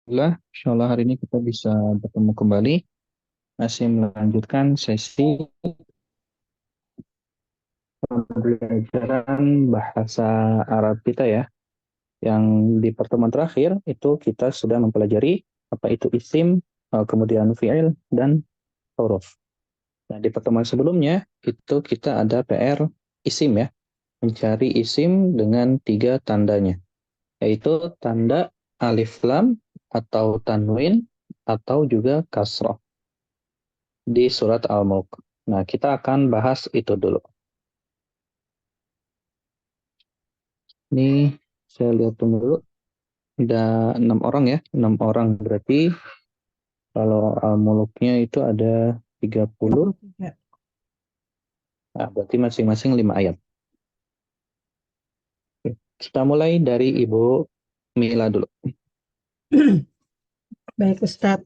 Alhamdulillah, insyaallah hari ini kita bisa bertemu kembali, masih melanjutkan sesi pembelajaran bahasa Arab kita ya. Yang di pertemuan terakhir itu kita sudah mempelajari apa itu isim, kemudian fi'il dan huruf. Nah, di pertemuan sebelumnya itu kita ada PR isim ya, mencari isim dengan tiga tandanya, yaitu tanda alif lam atau tanwin atau juga kasroh di surat Al-Mulk. Nah, kita akan bahas itu dulu. Ini saya lihat dulu. Ada 6 orang ya. 6 orang berarti kalau Al-Mulknya itu ada 30. Ya. Nah, berarti masing-masing 5 ayat. Kita mulai dari Ibu Mila dulu. Baik Ustadz.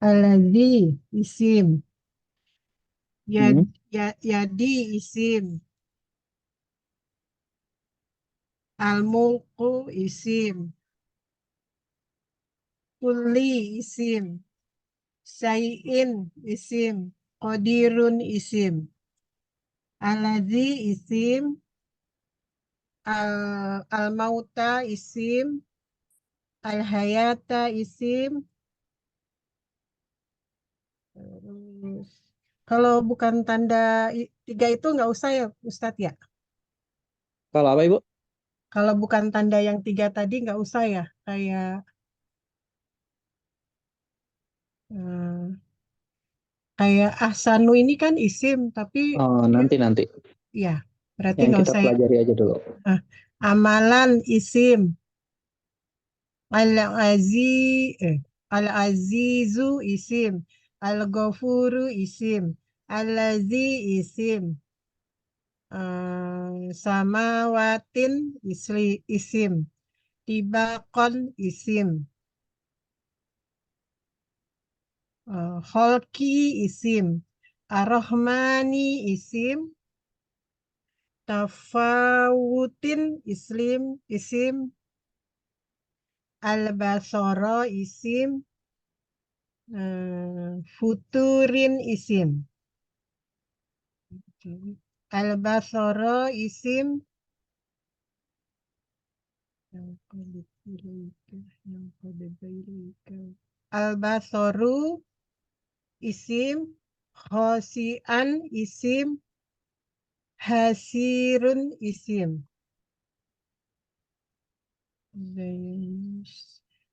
Aladzi isim. Hmm. Yadi isim. Al-mulku isim. Kulli isim. Sayin isim. Qadirun isim. Aladzi isim. Al-mauta isim. Al-hayata isim. Terus, kalau bukan tanda tiga itu nggak usah ya Ustadz ya? Kalau apa Ibu? Kalau bukan tanda yang tiga tadi nggak usah ya? Eh, kayak ahsanu ini kan isim, tapi Oh, dia nanti-nanti. ya berarti Yang nggak kita usah ya. pelajari aja dulu. Ah, amalan isim, al-azi, al-azizu isim, al-ghafuru isim, al-lazi isim, samawatin isim, tibakon isim, holki isim, ar-Rahmani isim, tafawutin isim, al-basoro isim, futurin isim. Al-basoro isim, yang kode ilaika, yang kode ilaika. Al-basoru isim, khosian isim, hasirun isim.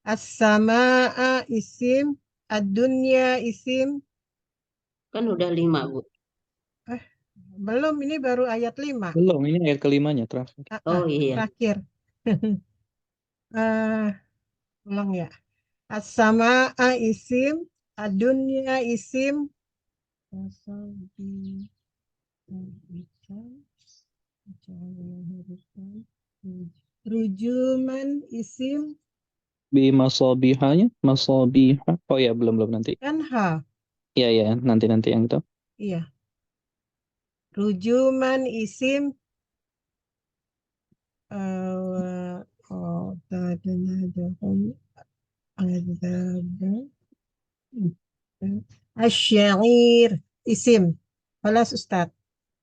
As-samaa isim, ad-dunya isim. Kan udah 5, Bu. Eh, belum, ini baru ayat 5. Belum, ini ayat kelimanya terakhir. Oh iya. Terakhir. Eh, ulang ya. As-samaa isim, ad-dunya isim, wasabi, rujuman isim, Bima sobihanya, masobiha. Oh ya, belum nanti. kan ha. Iya, ya, nanti yang itu. Iya. Rujuman isim, oh, tadi ada asyair isim. Balas Ustaz.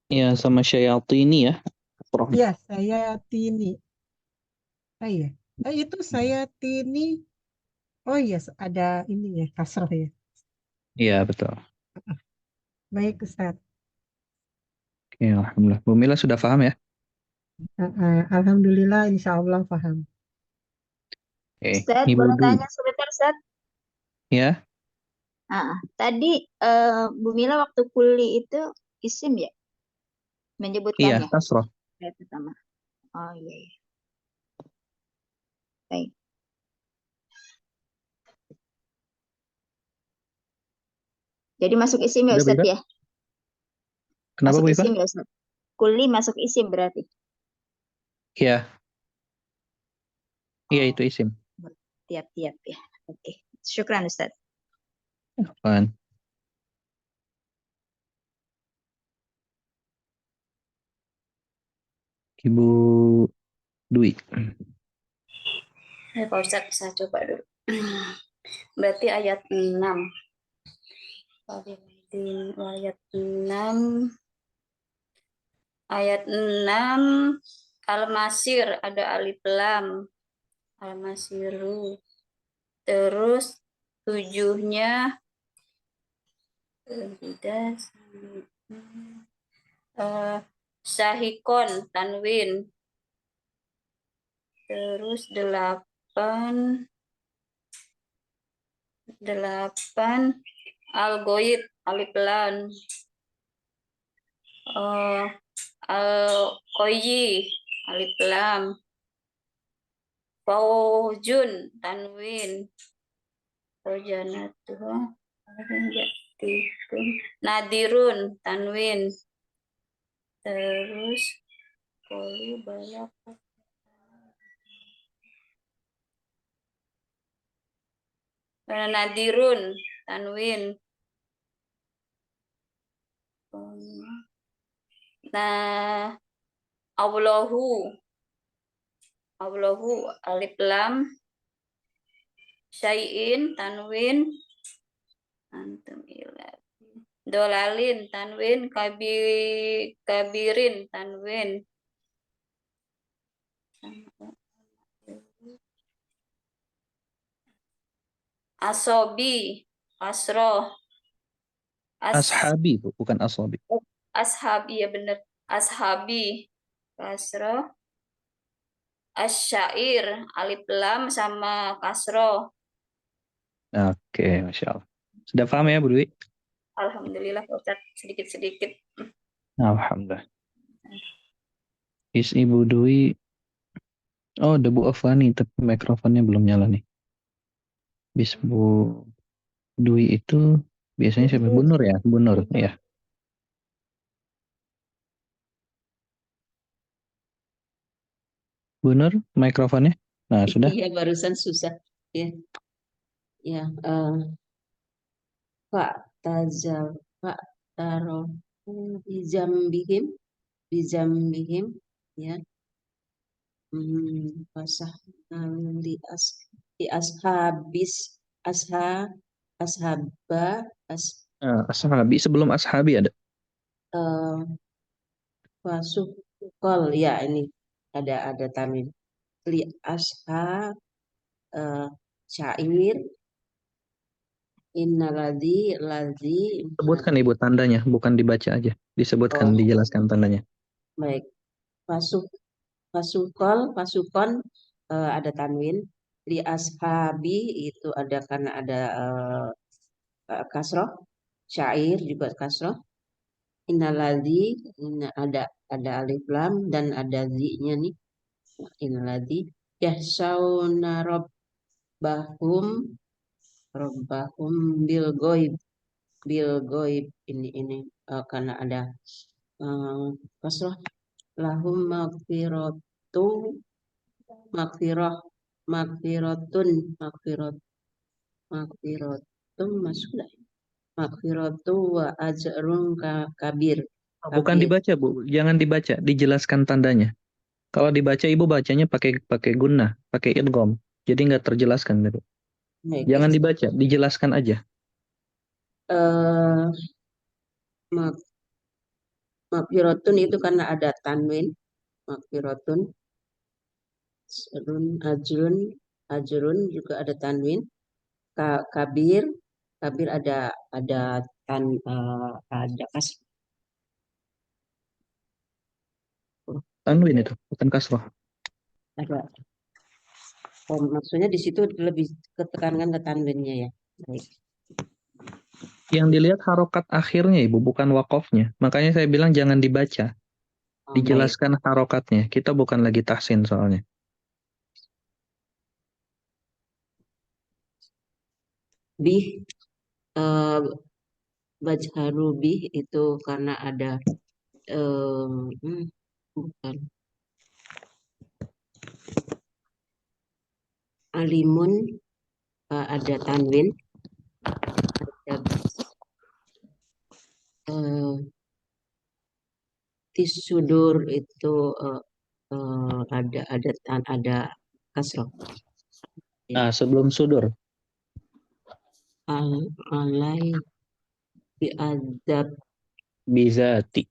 Iya, sama syayatini ya. Surahnya. Ya, saya Tini. Oh iya. Oh, itu saya Tini. Oh iya, ada ini ya, kasroh ya. Iya, betul. Baik Ustaz. Oke, alhamdulillah. Bu Mila sudah paham ya? Alhamdulillah, insya Allah paham. Oke, Ustaz, Ibu boleh Dwi. tanya sebentar, Ustaz? Ya, Tadi Bu Mila waktu kuli itu isim ya? iya, Menyebutkannya. kasroh. Ayat pertama. Oh iya, iya. Baik. Jadi masuk isim ya Udah, Bu Ustaz Iva? ya? Kenapa, Masuk Bu Iva? isim ya Ustaz? Kuli masuk isim berarti. Iya, iya Oh, itu isim. tiap-tiap ya. Oke. Syukran Ustaz. Apaan? Ibu Dwi. Pak Ustadz, saya coba dulu. Berarti ayat 6. Ayat 6. Ayat 6. Al-Masir, ada alif lam. Al-Masiru. Terus 7-nya Syahikon, tanwin. Terus 8 Al-Goid, alif lam. Al-Qoyi, alif lam. Faujun, tanwin. Rojanatuh. Nadirun, tanwin. Terus koli balak. Nadirun, tanwin. Nah, Allahu, alif lam. Syai'in, tanwin. Antum ilah. Dolalin, tanwin. Kabirin, tanwin. Asobi, kasroh. Ashabi, Bu, bukan asobi. Ashabi, ya bener. Ashabi, kasroh. Asyair, alif lam sama kasroh. Oke, Masya Allah. Sudah paham ya, Bu Dwi? Alhamdulillah, Pak Ustadz, sedikit-sedikit. Alhamdulillah. Ibu Dwi. Oh, ada Bu Afani, tapi mikrofonnya belum nyala nih. Bu Dwi itu biasanya siapa? Bu Nur ya? Bu Nur, ya. Bu Nur, mikrofonnya. Nah, sudah. Iya, barusan susah. Ya, ya. Pak Tazal, Pak Taro, Bijambihim, ya. Pasah di as di ashabis asha ashabba as Ashabi, sebelum ashabi ada. Pasuh kol, ya, ini ada tamim li asha syair innaladi ladzi. Sebutkan Ibu tandanya, bukan dibaca aja. Disebutkan, Oh, dijelaskan tandanya. baik. Pasukon ada tanwin. Li ashabi itu ada karena ada kasroh. Syair juga kasroh. Innaladi ada alif lam dan ada zi-nya nih. Innaladi yahsauna robbahum bil goib ini karena ada kasroh. Lahum magfiratu magfirah magfiratun magfiratun masuk dah. Magfiratu wa ajrun kabir. Bukan dibaca, Bu. Jangan dibaca, dijelaskan tandanya. Kalau dibaca, Ibu bacanya pakai gunnah, pakai idgham. Jadi nggak terjelaskan gitu. Baik, Jangan dibaca, dijelaskan aja. Magfiratun itu karena ada tanwin. Magfiratun. Ajrun juga ada tanwin. Kabir ada kas. Tanwin itu, bukan kasroh. Ada. Maksudnya di situ lebih ketekankan ke tanwinnya ya. Baik. Yang dilihat harokat akhirnya, Ibu, bukan wakofnya. Makanya saya bilang jangan dibaca. Dijelaskan harokatnya. Kita bukan lagi tahsin soalnya. Bih bajharu bih itu karena ada bukan alimun ada tanwin, ada tisudur itu ada kasroh. Sebelum sudur. Alai biadab Bizati.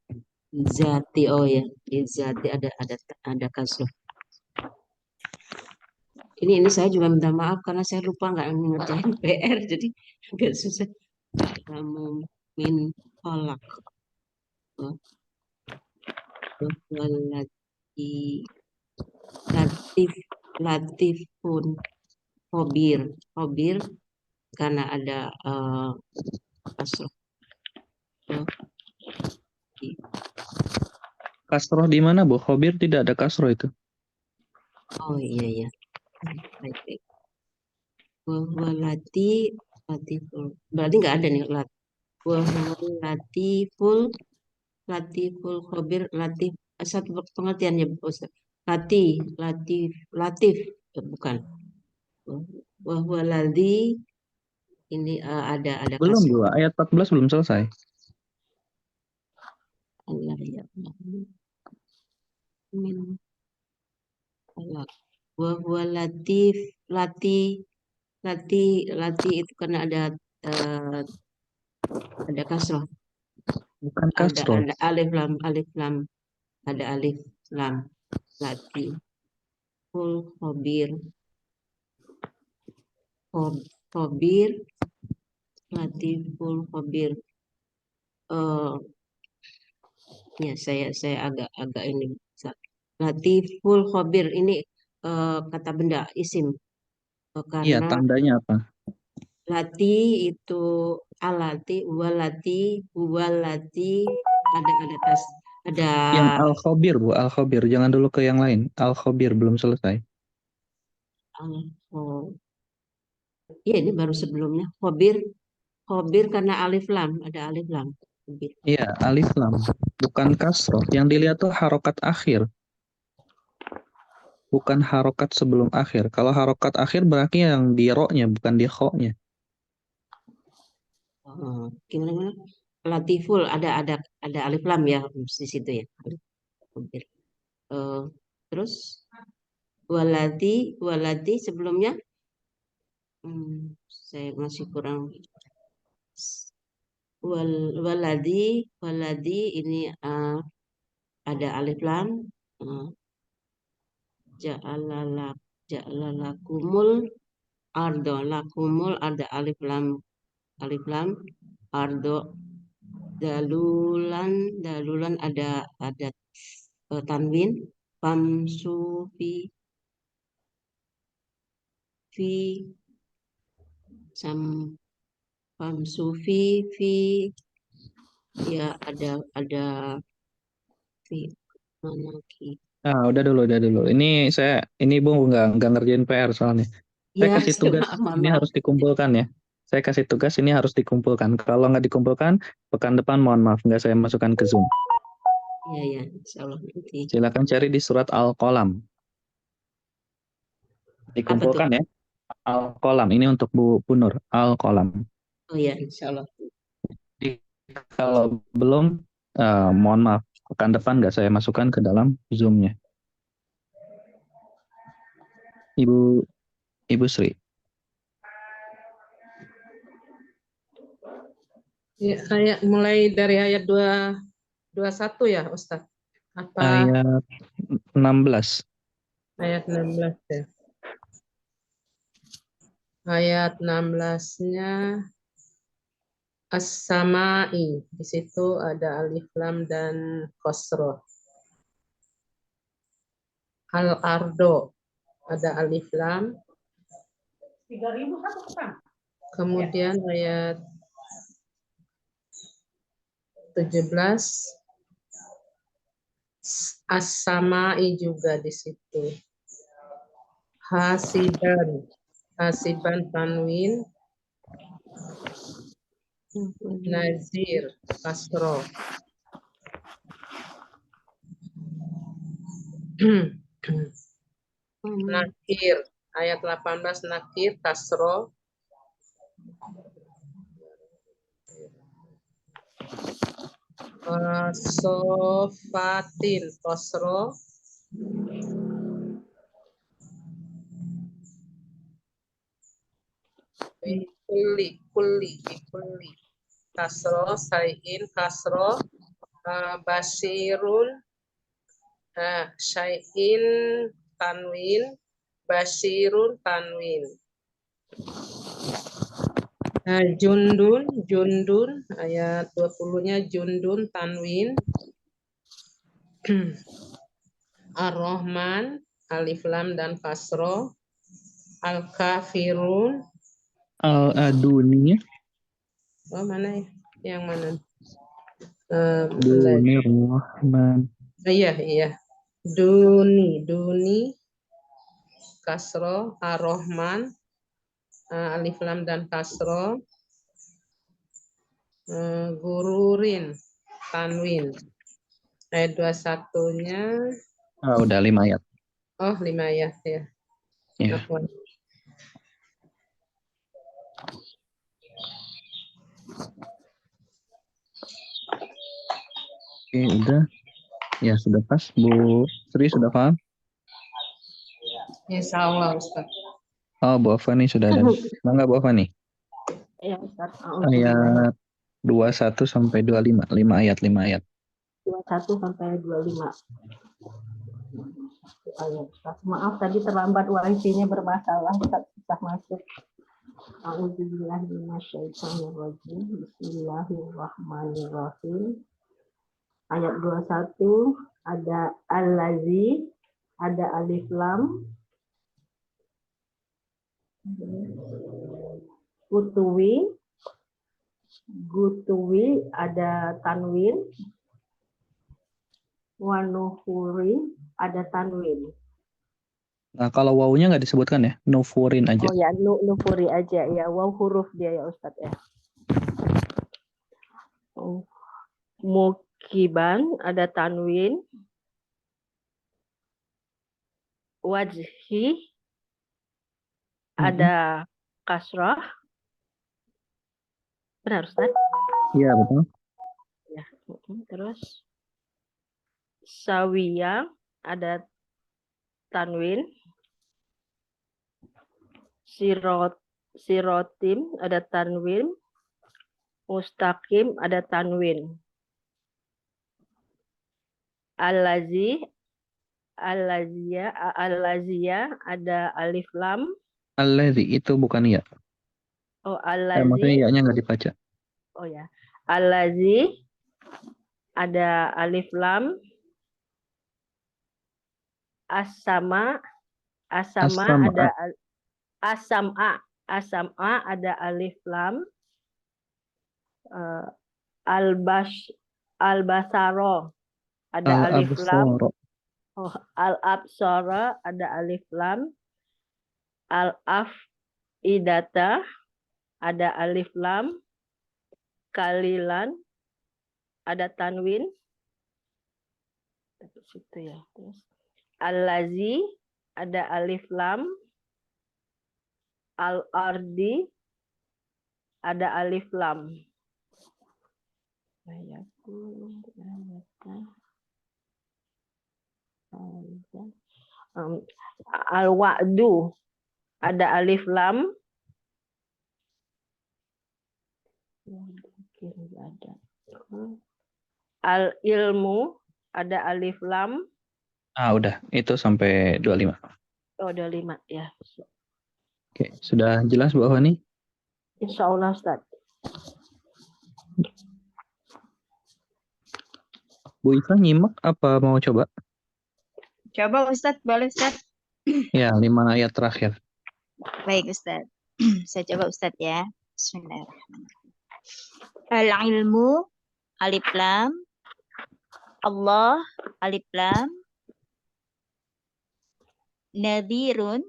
zati. Oh ya, zati ada kasroh. Ini saya juga minta maaf karena saya lupa nggak ngerjain PR, jadi agak susah. Kamu min kolak. Walati latif pun hobir karena ada kasroh. Kasroh di mana, Bu? Khobir tidak ada kasroh itu. Oh iya. Baik. Wahwalati latiful. Berarti nggak ada nih wahwalatiful khobir latif. Satu pengertian ya Ustaz. Latif bukan. Wahwaladzi ini ada Belum, kasroh. Bu. Ayat 14 belum selesai. Allah ya min Allah. Wahwa lati itu karena ada kasroh. Bukan Ada kasroh. alif lam, ada alif lam. Lati full khobir lati full khobir. Ya saya agak ini. Latiful khobir ini kata benda isim. Iya, Karena tandanya apa? lati itu alati walati ada Yang al-khobir, Bu. Al-khobir. Jangan dulu ke yang lain. Al-khobir belum selesai. Iya ini baru sebelumnya khobir karena alif lam, ada alif lam. Khobir. Iya, alif lam. Bukan kasroh. Yang dilihat tuh harokat akhir. Bukan harokat sebelum akhir. Kalau harokat akhir berarti yang di ro-nya, bukan di kho-nya. Gimana? Latiful ada alif lam ya di situ ya. Khobir. Terus walati sebelumnya saya masih kurang. Waladi ini ada alif lam. Ja'alalakumul ardo, lakumul ada alif lam ardo. Dalulan ada tanwin. Pamsufi sam pamsufi ya ada fi mana ki. Udah dulu. Ini Bu nggak ngerjain PR soalnya. Saya Ya, kasih tugas ini maaf. harus dikumpulkan ya. Saya kasih tugas ini harus dikumpulkan. Kalau nggak dikumpulkan, pekan depan mohon maaf nggak saya masukkan ke Zoom. Iya, insya Allah nanti. Silakan cari di surat Al-Qalam. Apa tuh? Dikumpulkan ya. Al-Qalam ini untuk Bu Nur. Al-Qalam. Oh ya, insya Allah. Jadi, kalau belum, mohon maaf, pekan depan nggak saya masukkan ke dalam Zoom-nya. Ibu Sri. Ya, mulai dari ayat 21 ya, Ustaz? Apa Ayat 16. ayat 16 ya? Ayat 16-nya as-sama'i. Di situ ada alif lam dan kosroh. Al-ardo ada alif lam. 3.000 kemudian ayat 17 as-sama'i juga di situ. Hasiban tanwin. Nazir kasroh. Nakir ayat 18 nakir kasroh. Sofatin kasroh. Bikulli. Kasro, sayin, kasro, basirun, sayin, tanwin, basirun, tanwin. Jundun, ayat 20-nya jundun, tanwin. Ar-Rahman, alif lam dan kasro. Al-Kafirun. Al-Aduni. Oh, mana ya? Yang mana? Dunir Rahman. Iya. Duni, kasro, Ar-Rahman, alif lam dan kasro. Gururin, tanwin. Ayat 21-nya. Udah 5 ayat. Oh, 5 ayat ya. Ya. Afwan. Oke, udah. Ya, sudah pas. Bu Sri sudah paham? Insya Allah, Ustaz. Oh, Bu Afani sudah ada. Enggak, Bu Afani? Ya, Ustaz. Ayat 21 sampai 25. 5 ayat. 21 sampai 25. Ayo, Ustaz. Maaf tadi terlambat, wifi-nya bermasalah, Ustaz, susah masuk. A'udzubillahiminasyaitonirrajim. Bismillahirrahmanirrahim. Ayat 21 ada allazi, ada alif lam, gutuwi ada tanwin, wanuhuri ada tanwin. Nah, kalau wawunya nggak disebutkan ya? Nufurin aja. Oh ya, nufuri aja ya, waw huruf dia ya Ustadz ya. Mukiban ada tanwin, wajhi ada kasrah. Benar Ustadz? Iya, betul. Ya. Terus sawiyah ada tanwin, sirotim ada tanwin, mustaqim ada tanwin, alazia ada alif lam. Allazi itu bukan ya. Oh, Maksudnya ya-nya nggak dibaca. Oh ya, alazi ada alif lam. Asama ada asama ada alif lam. Albasaro ada alif lam. Oh, al-absara ada alif lam. Al-afidata ada alif lam. Kalilan ada tanwin. Situ ya. Terus al-lazi ada alif lam. Al-ardi ada alif lam. Al-wa'du ada alif lam. Al-ilmu ada alif lam. Udah. Itu sampai 25. Oh, 25 ya. Oke, sudah jelas Bu Afani? Insya Allah Ustaz. Bu Iva nyimak apa mau coba? Coba Ustadz, boleh Ustadz? Ya, 5 ayat terakhir. Baik Ustadz. Saya coba Ustadz ya. Bismillahirrahmanirrahim. Al-ilmu, alif lam. Allah, alif lam. Nadhirun,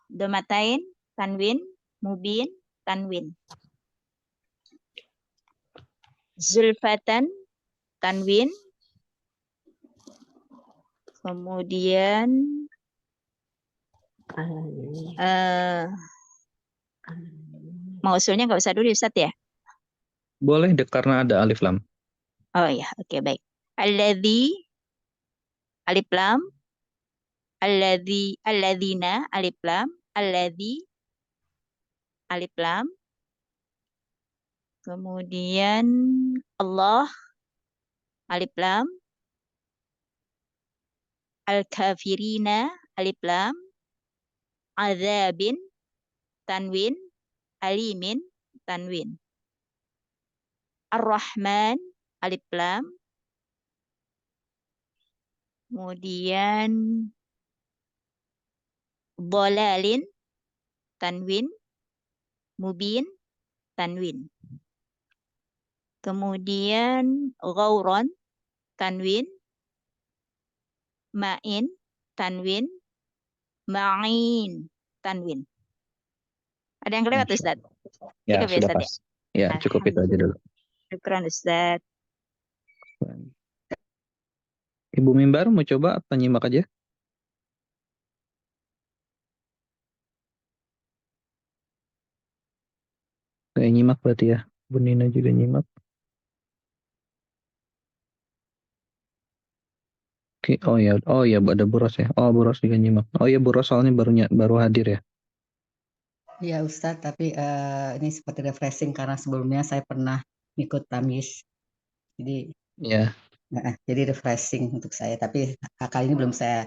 domatain, tanwin. Mubin, tanwin. Zulfatan, tanwin. Kemudian mausulnya nggak usah dulu Ustaz ya? Boleh karena ada alif lam. Oh ya, oke baik. Alladzi, alif lam. Alladzina, alif lam. Alladzi, alif lam. Kemudian Allah, alif lam. Al-kafirina, alif lam. Azabin, tanwin. Alimin, tanwin. Ar-Rahman, alif lam. Kemudian Dhalalin, tanwin. Mubin, tanwin. Kemudian Ghauron, tanwin. Ma'in, tanwin. Ma'in, tanwin. Ada yang kelewat, Masya Ustaz? Allah. Ya, Cukup ya, sudah Ustaz ya? pas. Ya, cukup itu aja dulu. Syukran, Ustaz. Ibu Mimbar mau coba apa nyimak aja? Kayak nyimak berarti ya. Bu Nina juga nyimak. Oke, oh ya, ada Buros ya. Oh, Buros juga nyimak. Oh ya, Buros soalnya baru hadir ya. Iya Ustadz, tapi ini seperti refreshing karena sebelumnya saya pernah ikut Tamis. Jadi Ya, jadi refreshing untuk saya. Tapi kali ini belum saya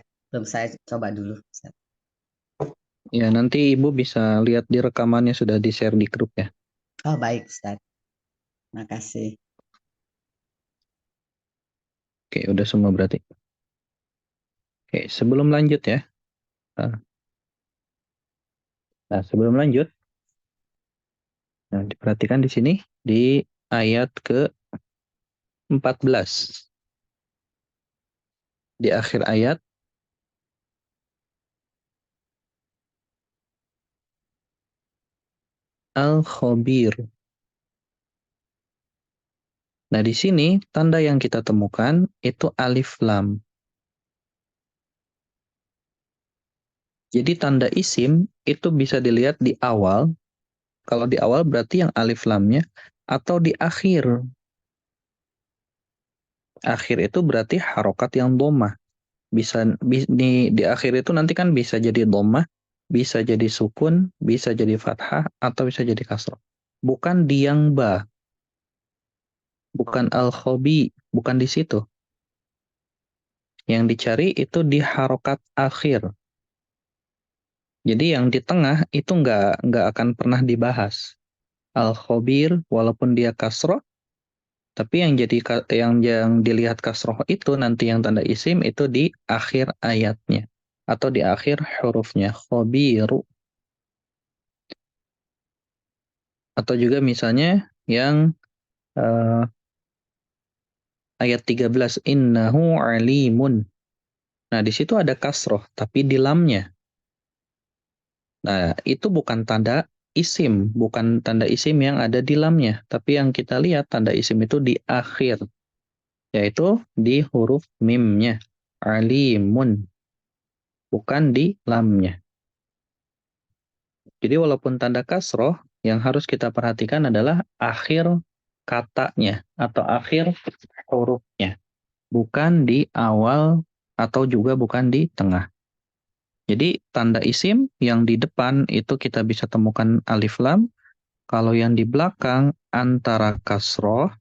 coba dulu, Ustadz. ya nanti Ibu bisa lihat di rekamannya sudah di-share di grup ya. Oh baik Ustadz. Makasih. Oke, udah semua berarti. Oke, sebelum lanjut ya. Nah, sebelum lanjut, nah, diperhatikan di sini di ayat ke-14. Di akhir ayat Al-Khabir. Nah, di sini tanda yang kita temukan itu alif lam. Jadi tanda isim itu bisa dilihat di awal. Kalau di awal berarti yang alif lamnya, atau di akhir. Akhir itu berarti harokat yang dhammah. Di akhir itu nanti kan bisa jadi dhammah, bisa jadi sukun, bisa jadi fathah, atau bisa jadi kasrah. Bukan di yang ba. Bukan al-khobi, bukan di situ. Yang dicari itu di harokat akhir. Jadi yang di tengah itu nggak akan pernah dibahas. Al-khobir walaupun dia kasroh, tapi yang dilihat kasroh itu nanti yang tanda isim itu di akhir ayatnya atau di akhir hurufnya khobiru. Atau juga misalnya yang ayat 13 innahu alimun. Nah, di situ ada kasroh tapi di lamnya. Nah, itu bukan tanda isim, bukan tanda isim yang ada di lamnya, tapi yang kita lihat tanda isim itu di akhir, yaitu di huruf mimnya, alimun, bukan di lamnya. Jadi walaupun tanda kasroh, yang harus kita perhatikan adalah akhir katanya atau akhir hurufnya, bukan di awal atau juga bukan di tengah. Jadi tanda isim yang di depan itu kita bisa temukan alif lam. Kalau yang di belakang antara kasroh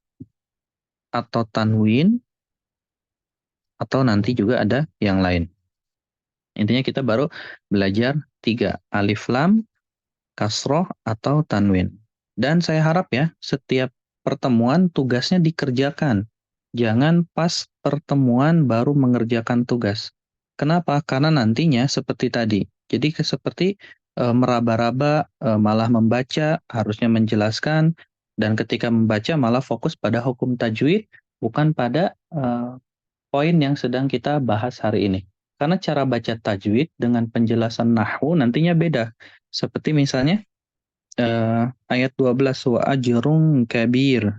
atau tanwin atau nanti juga ada yang lain. Intinya kita baru belajar 3, alif lam, kasroh atau tanwin. Dan saya harap ya setiap pertemuan tugasnya dikerjakan. Jangan pas pertemuan baru mengerjakan tugas. Kenapa? Karena nantinya seperti tadi. Jadi seperti meraba-raba, malah membaca, harusnya menjelaskan, dan ketika membaca malah fokus pada hukum tajwid, bukan pada poin yang sedang kita bahas hari ini. Karena cara baca tajwid dengan penjelasan nahwu nantinya beda. Seperti misalnya ayat 12 wa ajrun kabir.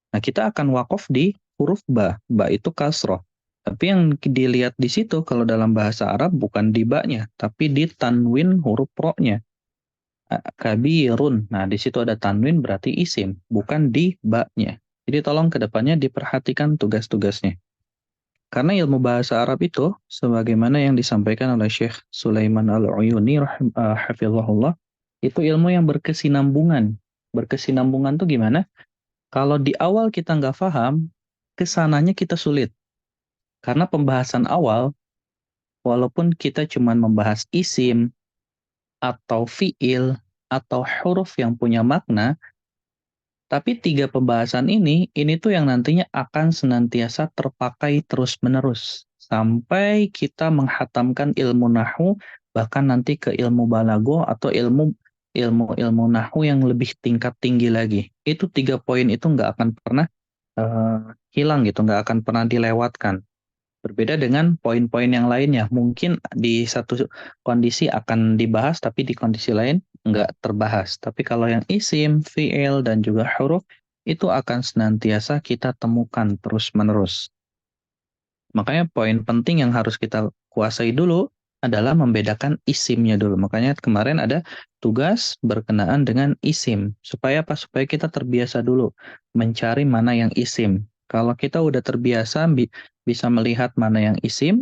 Nah, kita akan wakaf di huruf ba. Ba itu kasroh. Tapi yang dilihat di situ kalau dalam bahasa Arab bukan di ba-nya, tapi di tanwin huruf ro-nya. Kabirun. Nah, di situ ada tanwin berarti isim, bukan di ba-nya. Jadi tolong ke depannya diperhatikan tugas-tugasnya. Karena ilmu bahasa Arab itu, sebagaimana yang disampaikan oleh Syekh Sulaiman Al-Uyuni, hafizahullah, Itu ilmu yang berkesinambungan. Berkesinambungan tuh gimana? Kalau di awal kita nggak paham, kesananya kita sulit. Karena pembahasan awal, walaupun kita cuma membahas isim, atau fiil, atau huruf yang punya makna, tapi 3 pembahasan ini tuh yang nantinya akan senantiasa terpakai terus-menerus. Sampai kita menghatamkan ilmu nahwu, bahkan nanti ke ilmu balago atau ilmu nahwu yang lebih tingkat tinggi lagi. Itu 3 poin itu nggak akan pernah hilang gitu, nggak akan pernah dilewatkan. Berbeda dengan poin-poin yang lainnya. Mungkin di satu kondisi akan dibahas, tapi di kondisi lain nggak terbahas. Tapi kalau yang isim, fi'il, dan juga huruf, itu akan senantiasa kita temukan terus-menerus. Makanya poin penting yang harus kita kuasai dulu adalah membedakan isimnya dulu. Makanya kemarin ada tugas berkenaan dengan isim. Supaya apa? Supaya kita terbiasa dulu mencari mana yang isim. Kalau kita udah terbiasa bisa melihat mana yang isim,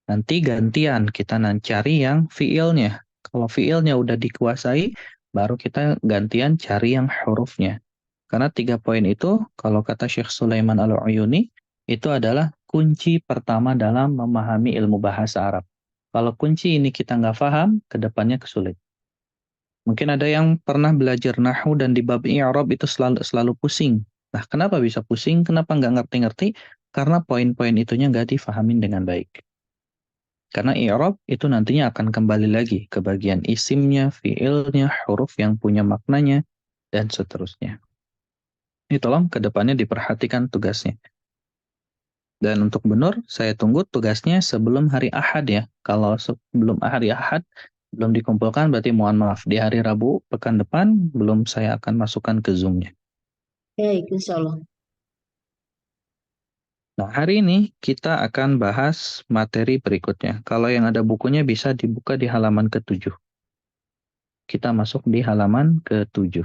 nanti gantian kita cari yang fiilnya. Kalau fiilnya udah dikuasai, baru kita gantian cari yang hurufnya. Karena 3 poin itu, kalau kata Syekh Sulaiman Al-Uyuni, itu adalah kunci pertama dalam memahami ilmu bahasa Arab. Kalau kunci ini kita nggak paham, kedepannya kesulit. Mungkin ada yang pernah belajar nahwu dan di bab i'rab itu selalu pusing. Nah, kenapa bisa pusing? Kenapa nggak ngerti-ngerti? Karena poin-poin itunya nggak difahamin dengan baik. Karena i'rab itu nantinya akan kembali lagi ke bagian isimnya, fiilnya, huruf yang punya maknanya, dan seterusnya. Ini tolong kedepannya diperhatikan tugasnya. Dan untuk benur, saya tunggu tugasnya sebelum hari Ahad ya. Kalau sebelum hari Ahad belum dikumpulkan, berarti mohon maaf. Di hari Rabu, pekan depan, belum saya akan masukkan ke Zoom-nya. Baik, insya Allah. Nah, hari ini kita akan bahas materi berikutnya. Kalau yang ada bukunya bisa dibuka di halaman ke-7. Kita masuk di halaman ke-7.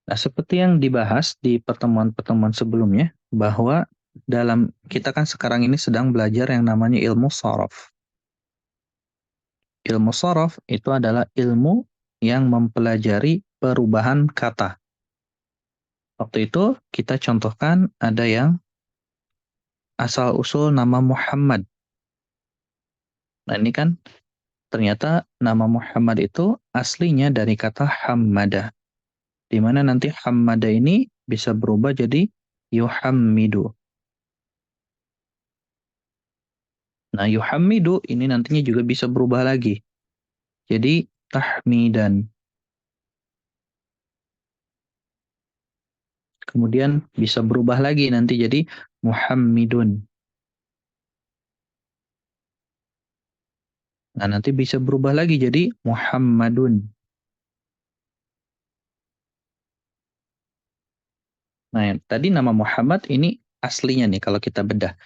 Nah, seperti yang dibahas di pertemuan-pertemuan sebelumnya, bahwa kita kan sekarang ini sedang belajar yang namanya ilmu shorof. Ilmu shorof itu adalah ilmu yang mempelajari perubahan kata. Waktu itu kita contohkan ada yang asal-usul nama Muhammad. Nah, ini kan ternyata nama Muhammad itu aslinya dari kata Hammada. Di mana nanti Hammada ini bisa berubah jadi Yuhammidu. Nah, Yuhammidu ini nantinya juga bisa berubah lagi. Jadi Tahmidan. Kemudian bisa berubah lagi nanti jadi Muhammidun. Nah, nanti bisa berubah lagi jadi Muhammadun. Nah, tadi nama Muhammad ini aslinya nih kalau kita bedah.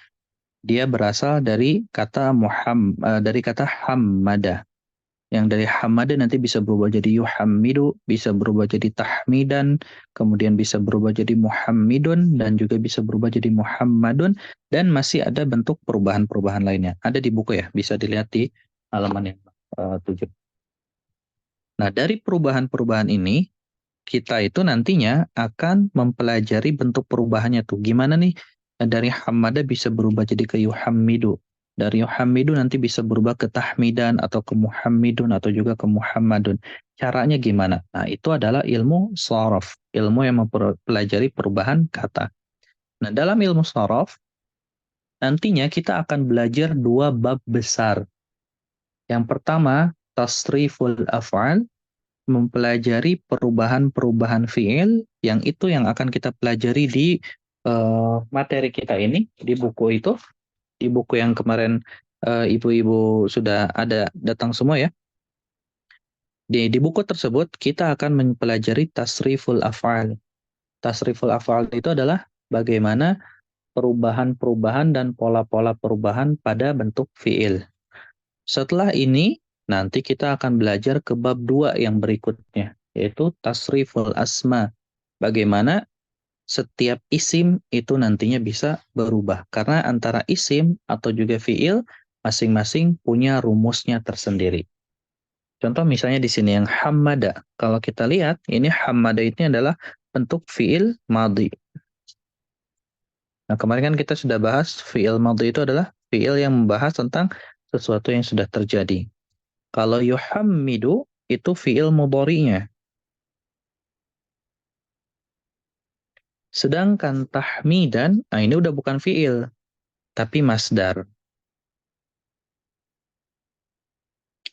Dia berasal dari kata dari kata Hammada. Yang dari Hammada nanti bisa berubah jadi Yuhammidu, bisa berubah jadi Tahmidan, kemudian bisa berubah jadi Muhammidun, dan juga bisa berubah jadi Muhammadun, dan masih ada bentuk perubahan-perubahan lainnya. Ada di buku ya, bisa dilihat di halaman yang 7. Nah, dari perubahan-perubahan ini, kita itu nantinya akan mempelajari bentuk perubahannya tuh. Gimana nih dari Hammada bisa berubah jadi ke Yuhammidu. Dari Yuhammidu nanti bisa berubah ke Tahmidan atau ke Muhammidun atau juga ke Muhammadun. Caranya gimana? Nah, itu adalah ilmu shorof. Ilmu yang mempelajari perubahan kata. Nah, dalam ilmu shorof, nantinya kita akan belajar 2 bab besar. Yang pertama, tasriful af'al, mempelajari perubahan-perubahan fiil yang itu yang akan kita pelajari di materi kita ini di buku itu, di buku yang kemarin ibu-ibu sudah ada datang semua ya. Di buku tersebut kita akan mempelajari tasriful af'al. Tasriful af'al itu adalah bagaimana perubahan-perubahan dan pola-pola perubahan pada bentuk fiil. Setelah ini nanti kita akan belajar ke bab 2 yang berikutnya, yaitu tasriful asma. Bagaimana setiap isim itu nantinya bisa berubah. Karena antara isim atau juga fiil masing-masing punya rumusnya tersendiri. Contoh misalnya di sini yang hammada. Kalau kita lihat, ini hammada ini adalah bentuk fiil madhi. Nah, kemarin kan kita sudah bahas fiil madhi itu adalah fiil yang membahas tentang sesuatu yang sudah terjadi. Kalau yuhammidu itu fiil mudhari'nya. Sedangkan tahmidan, nah ini udah bukan fiil, tapi masdar.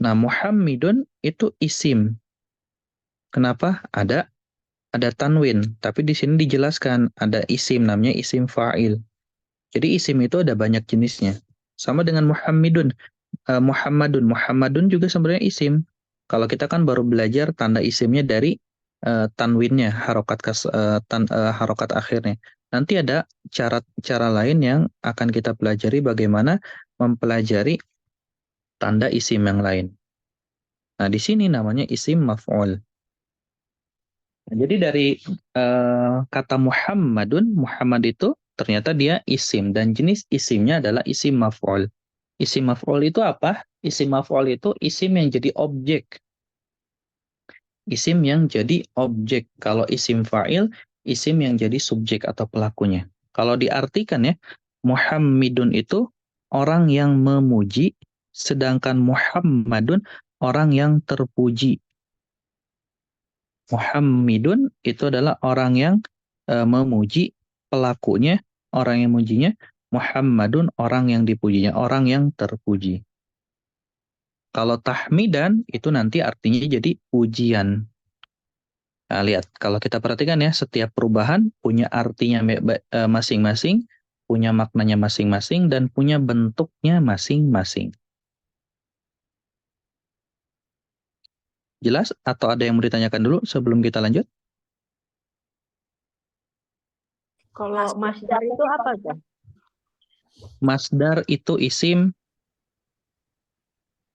Nah, muhammidun itu isim. Kenapa? Ada tanwin, tapi di sini dijelaskan ada isim, namanya isim fa'il. Jadi isim itu ada banyak jenisnya. Sama dengan muhammidun. Muhammadun juga sebenarnya isim. Kalau kita kan baru belajar tanda isimnya dari tanwinnya, harokat akhirnya. Nanti ada cara lain yang akan kita pelajari bagaimana mempelajari tanda isim yang lain. Nah, di sini namanya isim maf'ul. Nah, jadi dari kata Muhammad itu ternyata dia isim dan jenis isimnya adalah isim maf'ul. Isim maf'ul itu apa? Isim maf'ul itu isim yang jadi objek. Isim yang jadi objek. Kalau isim fa'il, isim yang jadi subjek atau pelakunya. Kalau diartikan ya, Muhammadun itu orang yang memuji, sedangkan Muhammadun orang yang terpuji. Muhammadun itu adalah orang yang memuji, pelakunya, orang yang memujinya. Muhammadun orang yang dipujinya, orang yang terpuji. Kalau tahmidan itu nanti artinya jadi pujian. Nah, lihat, kalau kita perhatikan ya, setiap perubahan punya artinya masing-masing, punya maknanya masing-masing, dan punya bentuknya masing-masing. Jelas? Atau ada yang mau ditanyakan dulu sebelum kita lanjut? Kalau masdar itu apa tuh? Masdar itu isim,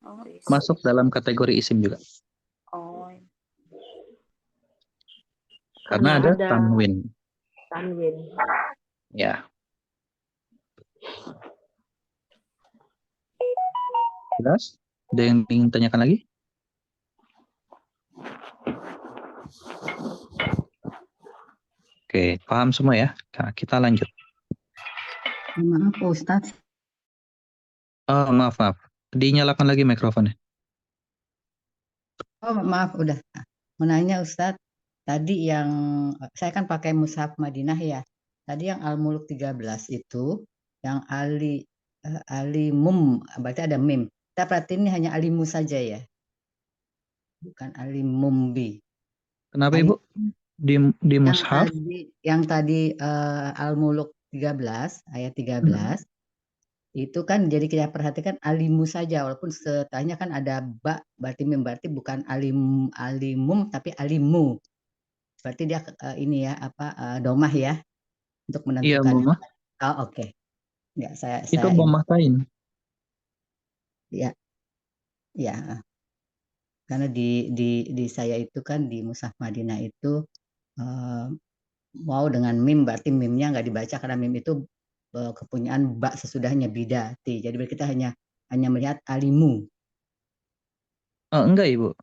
Oh, isim. masuk dalam kategori isim juga. Oh, Karena ada tanwin. tanwin. Ya. Jelas? Ada yang ingin tanyakan lagi? Oke, paham semua ya? Nah, kita lanjut. Maaf Ustadz, Oh, maaf. Dinyalakan lagi mikrofonnya. oh maaf udah. Menanya Ustadz, tadi yang saya kan pakai mushaf Madinah ya. Tadi yang Al-Muluk 13 itu yang alimum, berarti ada mim. Kita perhatiin ini hanya alimu saja ya, bukan alimumbi. Kenapa Ibu? Di mushaf? Yang tadi Al-Muluk 13 ayat 13 itu kan jadi kita perhatikan alimu saja, walaupun setelahnya kan ada ba, berarti mim, berarti bukan alimum tapi alimu. Berarti dia ini ya domah ya untuk Iya, menentukan. Mama. Oh, oke. Ya, Itu saya domah tain. ya, ya. Karena di saya itu kan di Mushaf Madinah itu mau dengan mim, berarti mimnya nggak dibaca karena mim itu kepunyaan ba sesudahnya bidati. Jadi kita hanya melihat alimu. Enggak, Ibu.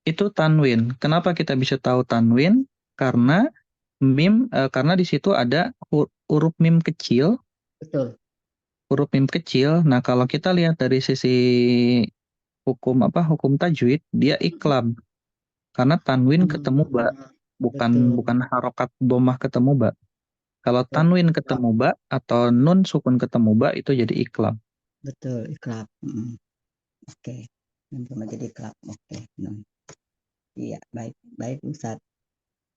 Itu tanwin. Kenapa kita bisa tahu tanwin? Karena karena di situ ada huruf mim kecil. Betul. Huruf mim kecil. Nah, kalau kita lihat dari sisi hukum tajwid, dia iklab. Karena tanwin ketemu ba, bukan harokat domah ketemu ba. Kalau tanwin ketemu ba atau nun sukun ketemu ba itu jadi iklab. Betul, iklab. Oke. Cuma jadi iklab. Oke. Iya, baik Ustaz.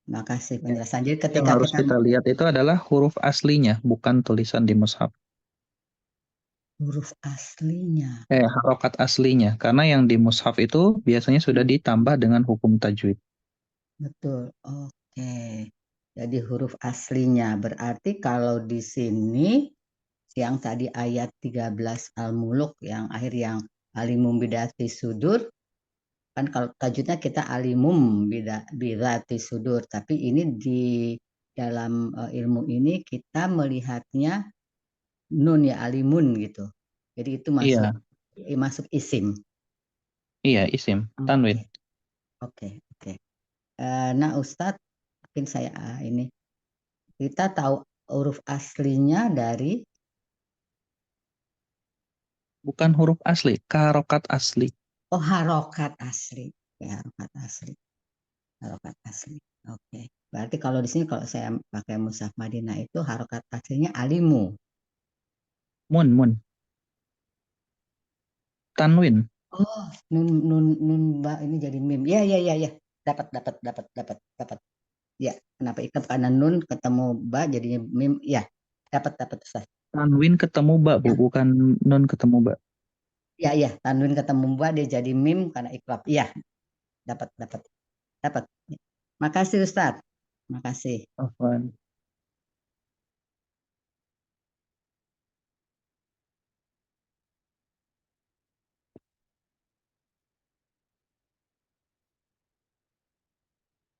Makasih penjelasan. Jadi Yang ketika harus kita lihat itu adalah huruf aslinya, bukan tulisan di mushaf. huruf aslinya. Harokat aslinya. Karena yang di mushaf itu biasanya sudah ditambah dengan hukum tajwid. Betul. Oke. Jadi huruf aslinya. Berarti kalau di sini yang tadi ayat 13 Al-Muluk yang akhir yang alimum bidati sudur, kan kalau tajwidnya kita alimum bidati sudur, tapi ini di dalam ilmu ini kita melihatnya nun ya, alimun gitu. Jadi itu masuk Iya, masuk isim. iya isim, Oke, tanwin. oke. Nah, Ustadz, mungkin saya ini kita tahu huruf aslinya dari Bukan huruf asli, harokat asli. harokat asli. Ya, harokat asli. Harokat asli. Oke. Berarti kalau di sini kalau saya pakai mushaf Madinah itu harokat aslinya alimu. Mun, tanwin. Oh, nun ba ini jadi mim. Ya. Dapat. Ya, kenapa ikat karena nun ketemu ba jadinya mim. Ya, dapat Ustaz. Tanwin ketemu ba, Bu, Ya, bukan nun ketemu ba. ya, tanwin ketemu ba dia jadi mim karena iklab. Iya, dapat. Makasih Ustaz. Makasih. Afwan.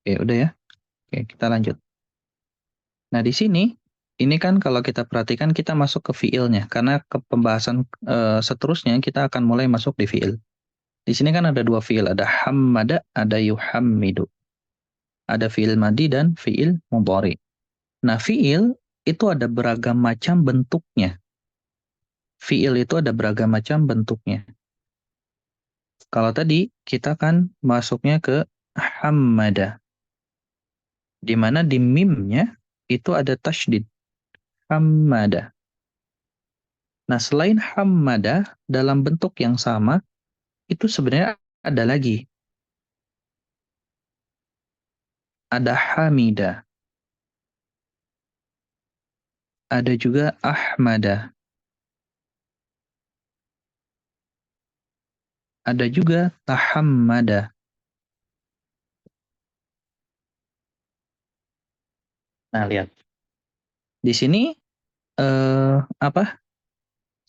Oke, udah ya. Oke, kita lanjut. Nah, di sini, ini kan kalau kita perhatikan kita masuk ke fiilnya. Karena ke pembahasan seterusnya kita akan mulai masuk di fiil. Di sini kan ada dua fiil. Ada hammada, ada yuhammidu. Ada fiil madi dan fiil mudhari. Nah, fiil itu ada beragam macam bentuknya. Fiil itu ada beragam macam bentuknya. Kalau tadi kita kan masuknya ke hammada. Di mana di mimnya itu ada tasydid. Hammada. Nah, selain hammada dalam bentuk yang sama, itu sebenarnya ada lagi. Ada hamida. Ada juga ahmada. Ada juga tahammada. Nah, lihat. Di sini apa?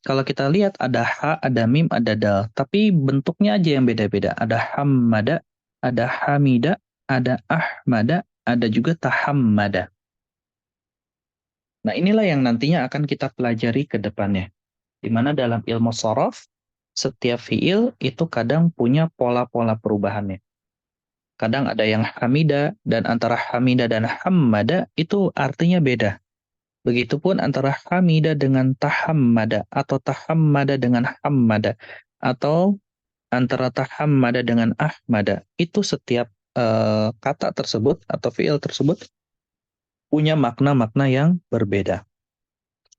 Kalau kita lihat ada ha, ada mim, ada dal, tapi bentuknya aja yang beda-beda. Ada hammada, ada hamida, ada ahmada, ada juga tahammada. Nah, inilah yang nantinya akan kita pelajari ke depannya. Di mana dalam ilmu shorof, setiap fiil itu kadang punya pola-pola perubahannya. Kadang ada yang hamida, dan antara hamida dan hammada itu artinya beda. Begitupun antara hamida dengan tahammada, atau tahammada dengan hammada, atau antara tahammada dengan ahmada. Itu setiap kata tersebut atau fiil tersebut punya makna-makna yang berbeda.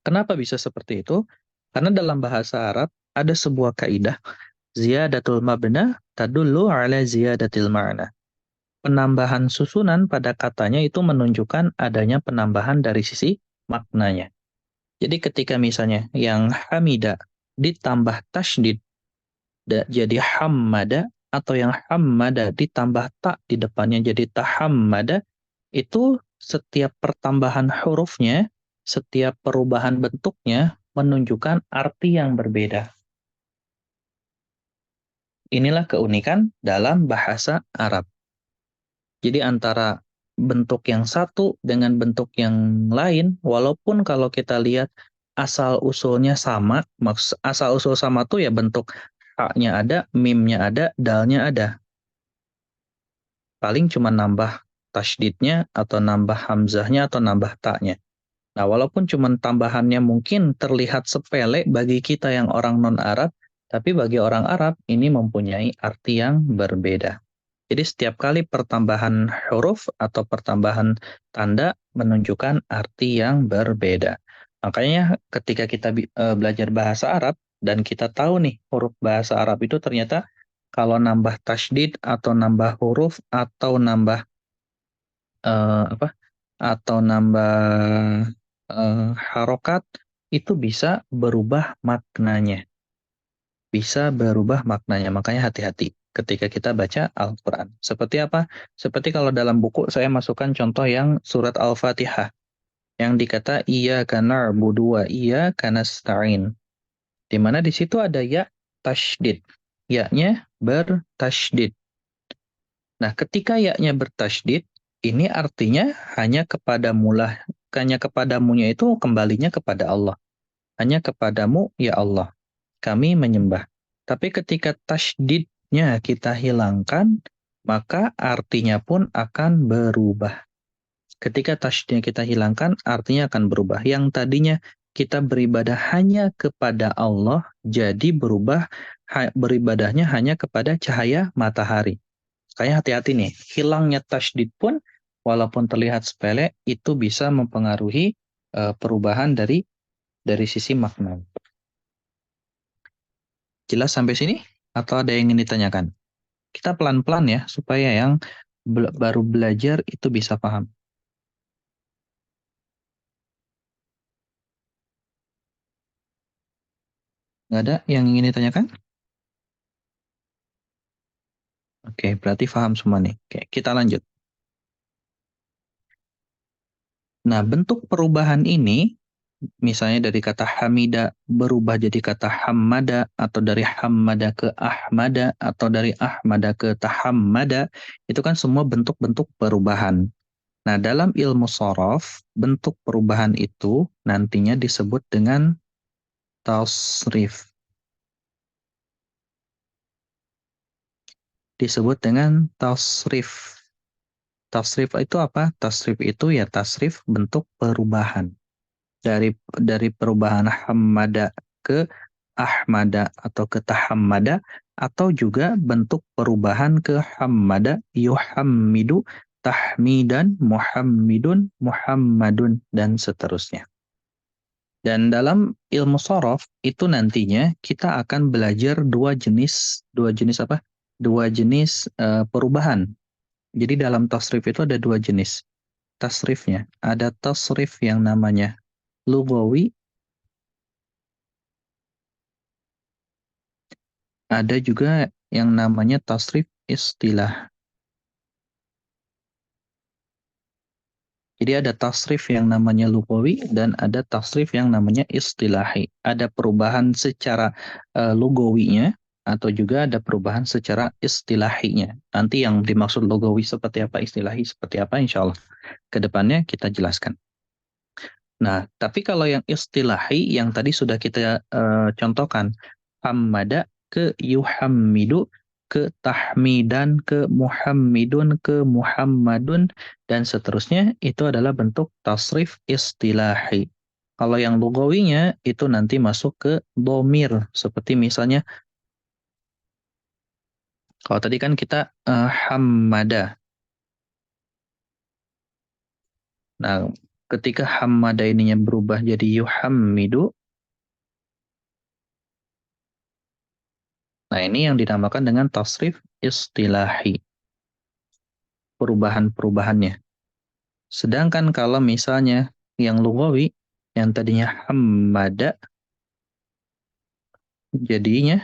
Kenapa bisa seperti itu? Karena dalam bahasa Arab ada sebuah kaidah, ziyadatul mabna tadullu ala ziyadatil ma'na. Penambahan susunan pada katanya itu menunjukkan adanya penambahan dari sisi maknanya. Jadi ketika misalnya yang hamida ditambah tasydid jadi hammada, atau yang hammada ditambah tak di depannya jadi tahammada, itu setiap pertambahan hurufnya, setiap perubahan bentuknya menunjukkan arti yang berbeda. Inilah keunikan dalam bahasa Arab. Jadi antara bentuk yang satu dengan bentuk yang lain, walaupun kalau kita lihat asal-usulnya sama, asal-usul sama tuh ya bentuk haknya ada, mimnya ada, dalnya ada. Paling cuma nambah tasydidnya, atau nambah hamzahnya, atau nambah taknya. Nah, walaupun cuma tambahannya mungkin terlihat sepele bagi kita yang orang non-Arab, tapi bagi orang Arab ini mempunyai arti yang berbeda. Jadi setiap kali pertambahan huruf atau pertambahan tanda menunjukkan arti yang berbeda. Makanya ketika kita belajar bahasa Arab dan kita tahu nih huruf bahasa Arab itu ternyata kalau nambah tasydid atau nambah huruf atau nambah apa? Atau nambah harokat itu bisa berubah maknanya. Bisa berubah maknanya. Makanya hati-hati ketika kita baca Al-Quran. Seperti apa? Seperti kalau dalam buku saya masukkan contoh yang surat Al-Fatihah. Yang dikata iyyaka na'budu wa iyyaka nasta'in. Di mana di situ ada ya tasydid. Ya-nya bertasydid. Nah, ketika ya-nya bertasydid, ini artinya hanya kepadamunya itu kembalinya kepada Allah. Hanya kepadamu ya Allah. kami menyembah. Tapi ketika tasydidnya kita hilangkan, maka artinya pun akan berubah. Ketika tasydidnya kita hilangkan, artinya akan berubah. Yang tadinya kita beribadah hanya kepada Allah, jadi beribadahnya hanya kepada cahaya matahari. Kayak hati-hati nih, hilangnya tasydid pun walaupun terlihat sepele, itu bisa mempengaruhi perubahan dari sisi makna. Jelas sampai sini? Atau ada yang ingin ditanyakan? Kita pelan-pelan ya, supaya yang baru belajar itu bisa paham. Nggak ada yang ingin ditanyakan? Oke, berarti paham semua nih. Oke, kita lanjut. Nah, bentuk perubahan ini, misalnya dari kata hamida berubah jadi kata hammada, atau dari hammada ke ahmada, atau dari ahmada ke tahammada, itu kan semua bentuk-bentuk perubahan. Nah, dalam ilmu shorof, bentuk perubahan itu nantinya disebut dengan tasrif. Disebut dengan tasrif. Tasrif itu apa? Tasrif itu ya tasrif bentuk perubahan. Dari perubahan hammada ke ahmada atau ke tahammada, atau juga bentuk perubahan ke hammada, yuhammidu, tahmidan, muhammidun, muhammadun, dan seterusnya. Dan dalam ilmu shorof itu nantinya kita akan belajar dua jenis apa? Dua jenis perubahan. Jadi dalam tasrif itu ada dua jenis tasrifnya. Ada tasrif yang namanya lugawi, ada juga yang namanya tasrif istilah. Jadi ada tasrif yang namanya lugawi dan ada tasrif yang namanya istilahi. Ada perubahan secara lugawinya atau juga ada perubahan secara istilahinya. Nanti yang dimaksud lugawi seperti apa, istilahi seperti apa, insya Allah ke depannya kita jelaskan. Nah, tapi kalau yang istilahi yang tadi sudah kita contohkan, hammada ke yuhammidu, ke tahmidan, ke muhammidun, ke muhammadun, dan seterusnya, itu adalah bentuk tasrif istilahi. Kalau yang lugawinya itu nanti masuk ke dhamir, seperti misalnya, kalau tadi kan kita hammada. Nah, ketika hammada ininya berubah jadi yuhammidu, nah ini yang dinamakan dengan tasrif istilahi. Perubahan-perubahannya. Sedangkan kalau misalnya yang lugawi, yang tadinya hammada, jadinya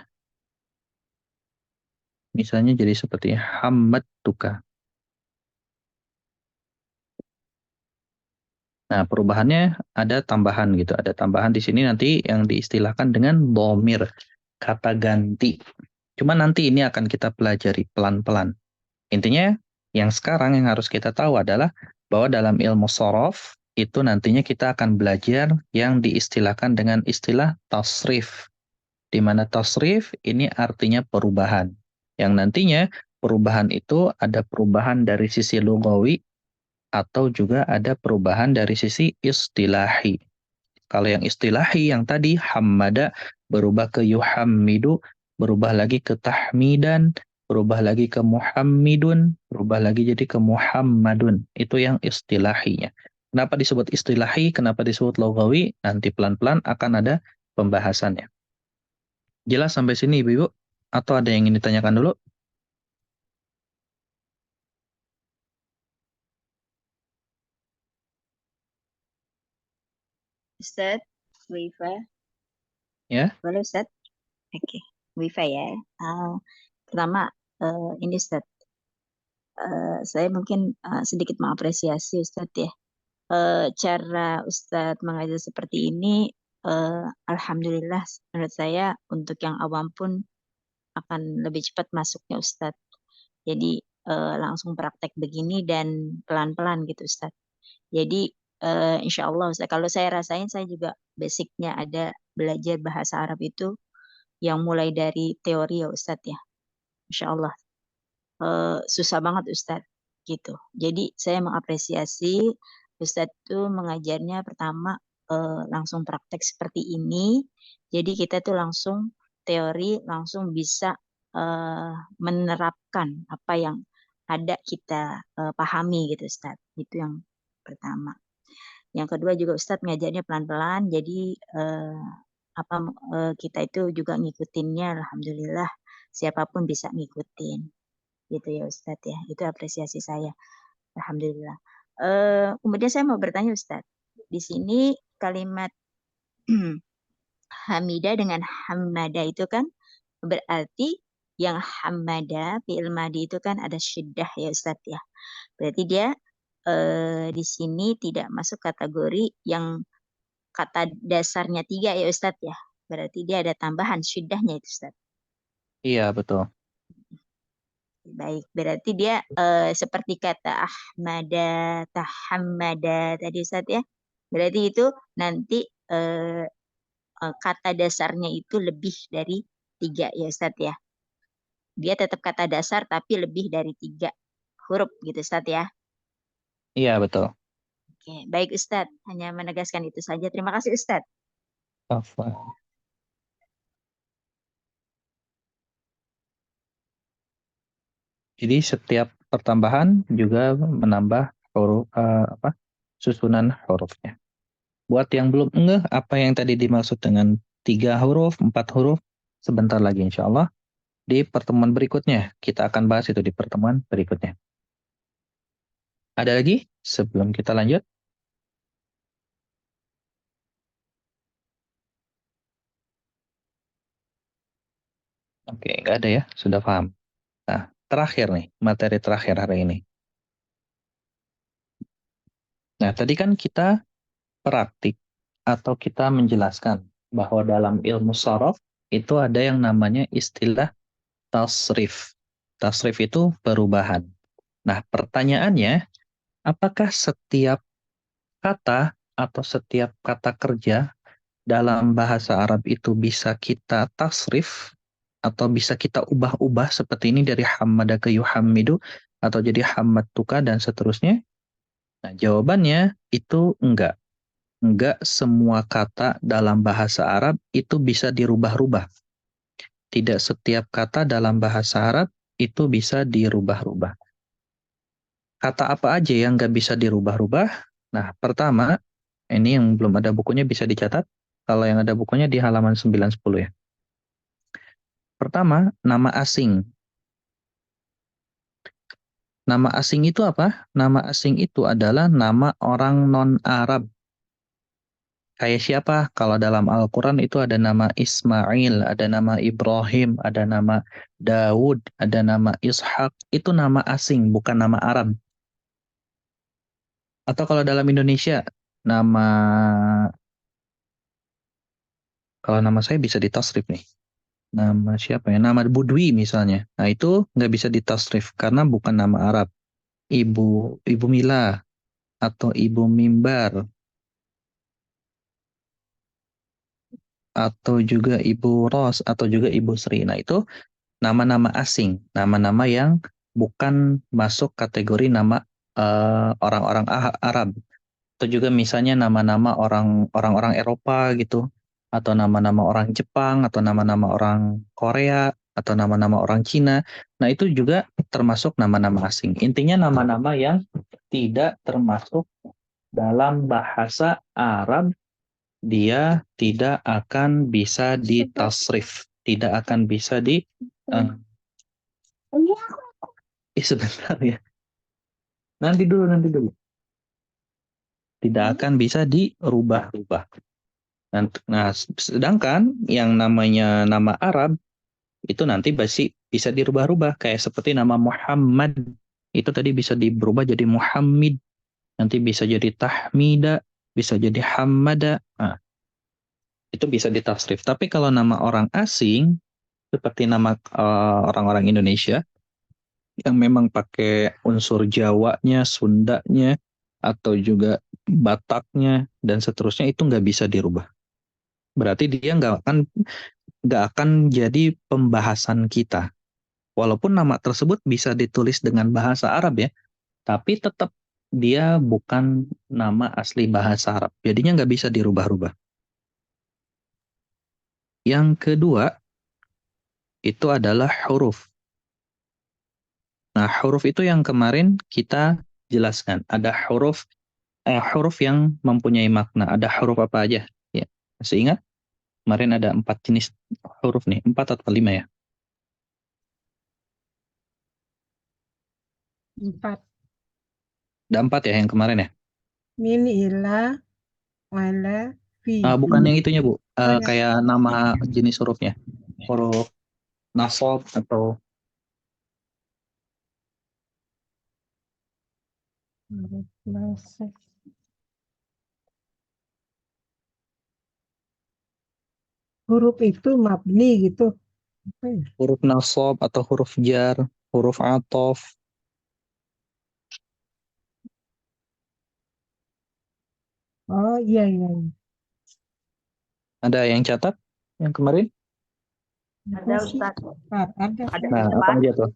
misalnya jadi seperti hammadtuka. Nah, perubahannya ada tambahan gitu. Ada tambahan di sini nanti yang diistilahkan dengan dhamir, kata ganti. Cuma nanti ini akan kita pelajari pelan-pelan. Intinya yang sekarang yang harus kita tahu adalah bahwa dalam ilmu shorof itu nantinya kita akan belajar yang diistilahkan dengan istilah tasrif. Di mana tasrif ini artinya perubahan. Yang nantinya perubahan itu ada perubahan dari sisi lugawi atau juga ada perubahan dari sisi istilahi. Kalau yang istilahi yang tadi hammada berubah ke yuhammidu, berubah lagi ke tahmidan, berubah lagi ke muhammidun, berubah lagi jadi ke muhammadun. Itu yang istilahinya. Kenapa disebut istilahi, kenapa disebut lugawi? Nanti pelan-pelan akan ada pembahasannya. Jelas sampai sini Ibu-Ibu? Atau ada yang ingin ditanyakan dulu? Ustadz, Wifa, Ya. boleh Ustadz? Oke, Wifa ya. Pertama, ini Ustadz, saya mungkin sedikit mengapresiasi Ustadz ya. Cara Ustadz mengajar seperti ini, alhamdulillah menurut saya untuk yang awam pun akan lebih cepat masuknya Ustadz. Jadi langsung praktek begini dan pelan-pelan gitu Ustadz. Jadi insya Allah Ustadz, kalau saya rasain saya juga basicnya ada belajar bahasa Arab itu yang mulai dari teori ya Ustadz ya. Masya Allah. Susah banget Ustadz gitu. Jadi saya mengapresiasi Ustadz tuh mengajarnya pertama langsung praktek seperti ini. Jadi kita tuh langsung teori langsung bisa menerapkan apa yang ada kita pahami gitu Ustadz. Itu yang pertama. Yang kedua juga Ustadz ngajarnya pelan-pelan. Jadi kita itu juga ngikutinnya alhamdulillah siapapun bisa ngikutin gitu ya Ustadz ya. Itu apresiasi saya. Alhamdulillah. Kemudian saya mau bertanya Ustadz. Di sini kalimat Hamidah dengan Hamada itu kan berarti yang Hamada, fi'il madi itu kan ada syiddah ya Ustadz ya. Berarti dia di sini tidak masuk kategori yang kata dasarnya 3 ya Ustadz ya. Berarti dia ada tambahan syiddahnya itu Ustadz. Iya, betul. Baik, berarti dia seperti kata Ahmada, Tahammada tadi Ustaz ya. Berarti itu nanti kata dasarnya itu lebih dari 3 ya Ustaz ya. Dia tetap kata dasar tapi lebih dari 3 huruf gitu Ustaz ya. Iya, betul. Oke, baik Ustaz. Hanya menegaskan itu saja. Terima kasih Ustaz. Afwan. Jadi setiap pertambahan juga menambah huruf susunan hurufnya. Buat yang belum ngeh apa yang tadi dimaksud dengan 3 huruf, 4 huruf, sebentar lagi insya Allah di pertemuan berikutnya. Kita akan bahas itu di pertemuan berikutnya. Ada lagi sebelum kita lanjut? Oke, nggak ada ya, sudah paham. Nah, terakhir nih, materi terakhir hari ini. Nah, tadi kan kita praktik atau kita menjelaskan bahwa dalam ilmu sorof itu ada yang namanya istilah tasrif. Tasrif itu perubahan. Nah, pertanyaannya, apakah setiap kata atau setiap kata kerja dalam bahasa Arab itu bisa kita tasrif atau bisa kita ubah-ubah seperti ini dari hamada ke yuhammidu atau jadi hammadtuka dan seterusnya? Nah, jawabannya itu enggak. Enggak semua kata dalam bahasa Arab itu bisa dirubah-rubah. Tidak setiap kata dalam bahasa Arab itu bisa dirubah-rubah. Kata apa aja yang nggak bisa dirubah-rubah? Nah, pertama, ini yang belum ada bukunya bisa dicatat. Kalau yang ada bukunya di halaman 9-10 ya. Pertama, nama asing. Nama asing itu apa? Nama asing itu adalah nama orang non-Arab. Kayak siapa? Kalau dalam Al-Quran itu ada nama Ismail, ada nama Ibrahim, ada nama Daud, ada nama Ishak. Itu nama asing, bukan nama Arab. Atau kalau dalam Indonesia, kalau nama saya bisa ditasrif nih. Nama siapa ya? Nama Budwi misalnya. Nah itu nggak bisa ditasrif karena bukan nama Arab. Ibu Mila atau Ibu Mimbar atau juga Ibu Ros atau juga Ibu Sri. Nah itu nama-nama asing, nama-nama yang bukan masuk kategori nama orang-orang Arab. Atau juga misalnya nama-nama orang-orang Eropa gitu, atau nama-nama orang Jepang, atau nama-nama orang Korea, atau nama-nama orang Cina. Nah itu juga termasuk nama-nama asing. Intinya nama-nama yang tidak termasuk dalam bahasa Arab, dia tidak akan bisa ditasrif, tidak akan bisa sebentar ya. Nanti dulu. Tidak akan bisa dirubah-rubah. Nah, sedangkan yang namanya nama Arab itu nanti bisa dirubah-rubah kayak seperti nama Muhammad itu tadi bisa dirubah jadi Muhammad, nanti bisa jadi Tahmida, bisa jadi Hamada. Nah, itu bisa ditasrif. Tapi kalau nama orang asing seperti nama orang-orang Indonesia yang memang pakai unsur Jawanya, Sundanya, atau juga Bataknya dan seterusnya itu nggak bisa dirubah. Berarti dia nggak akan jadi pembahasan kita. Walaupun nama tersebut bisa ditulis dengan bahasa Arab ya, tapi tetap dia bukan nama asli bahasa Arab. Jadinya nggak bisa dirubah-rubah. Yang kedua, itu adalah huruf. Nah, huruf itu yang kemarin kita jelaskan. Ada huruf yang mempunyai makna. Ada huruf apa aja? Ya, masih ingat? Kemarin ada 4 jenis huruf nih. 4 atau 5 ya? 4. Ada 4 ya yang kemarin ya? Min, ila, wala, fi. Bukan yang itunya, Bu. Oh, ya. Kayak nama jenis hurufnya. Huruf nasab atau Huruf nasab. Huruf itu mabni gitu. Apa ya? huruf nasab atau huruf jar, huruf atof. Oh, iya, iya. Ada yang catat yang kemarin? Ada, Ustaz. Ada. Nah, apa aja tuh?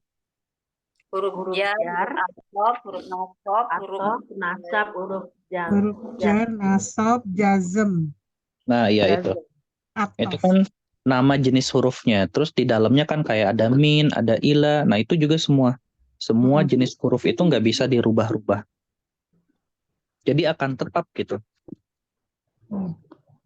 Huruf jar, huruf huruf nasab, huruf jar. Huruf jar, nasab, jazm, Nah, iya itu. Itu atof. kan nama jenis hurufnya. Terus di dalamnya kan kayak ada min, ada ila. Nah, itu juga semua jenis huruf itu nggak bisa dirubah-rubah. Jadi akan tetap gitu.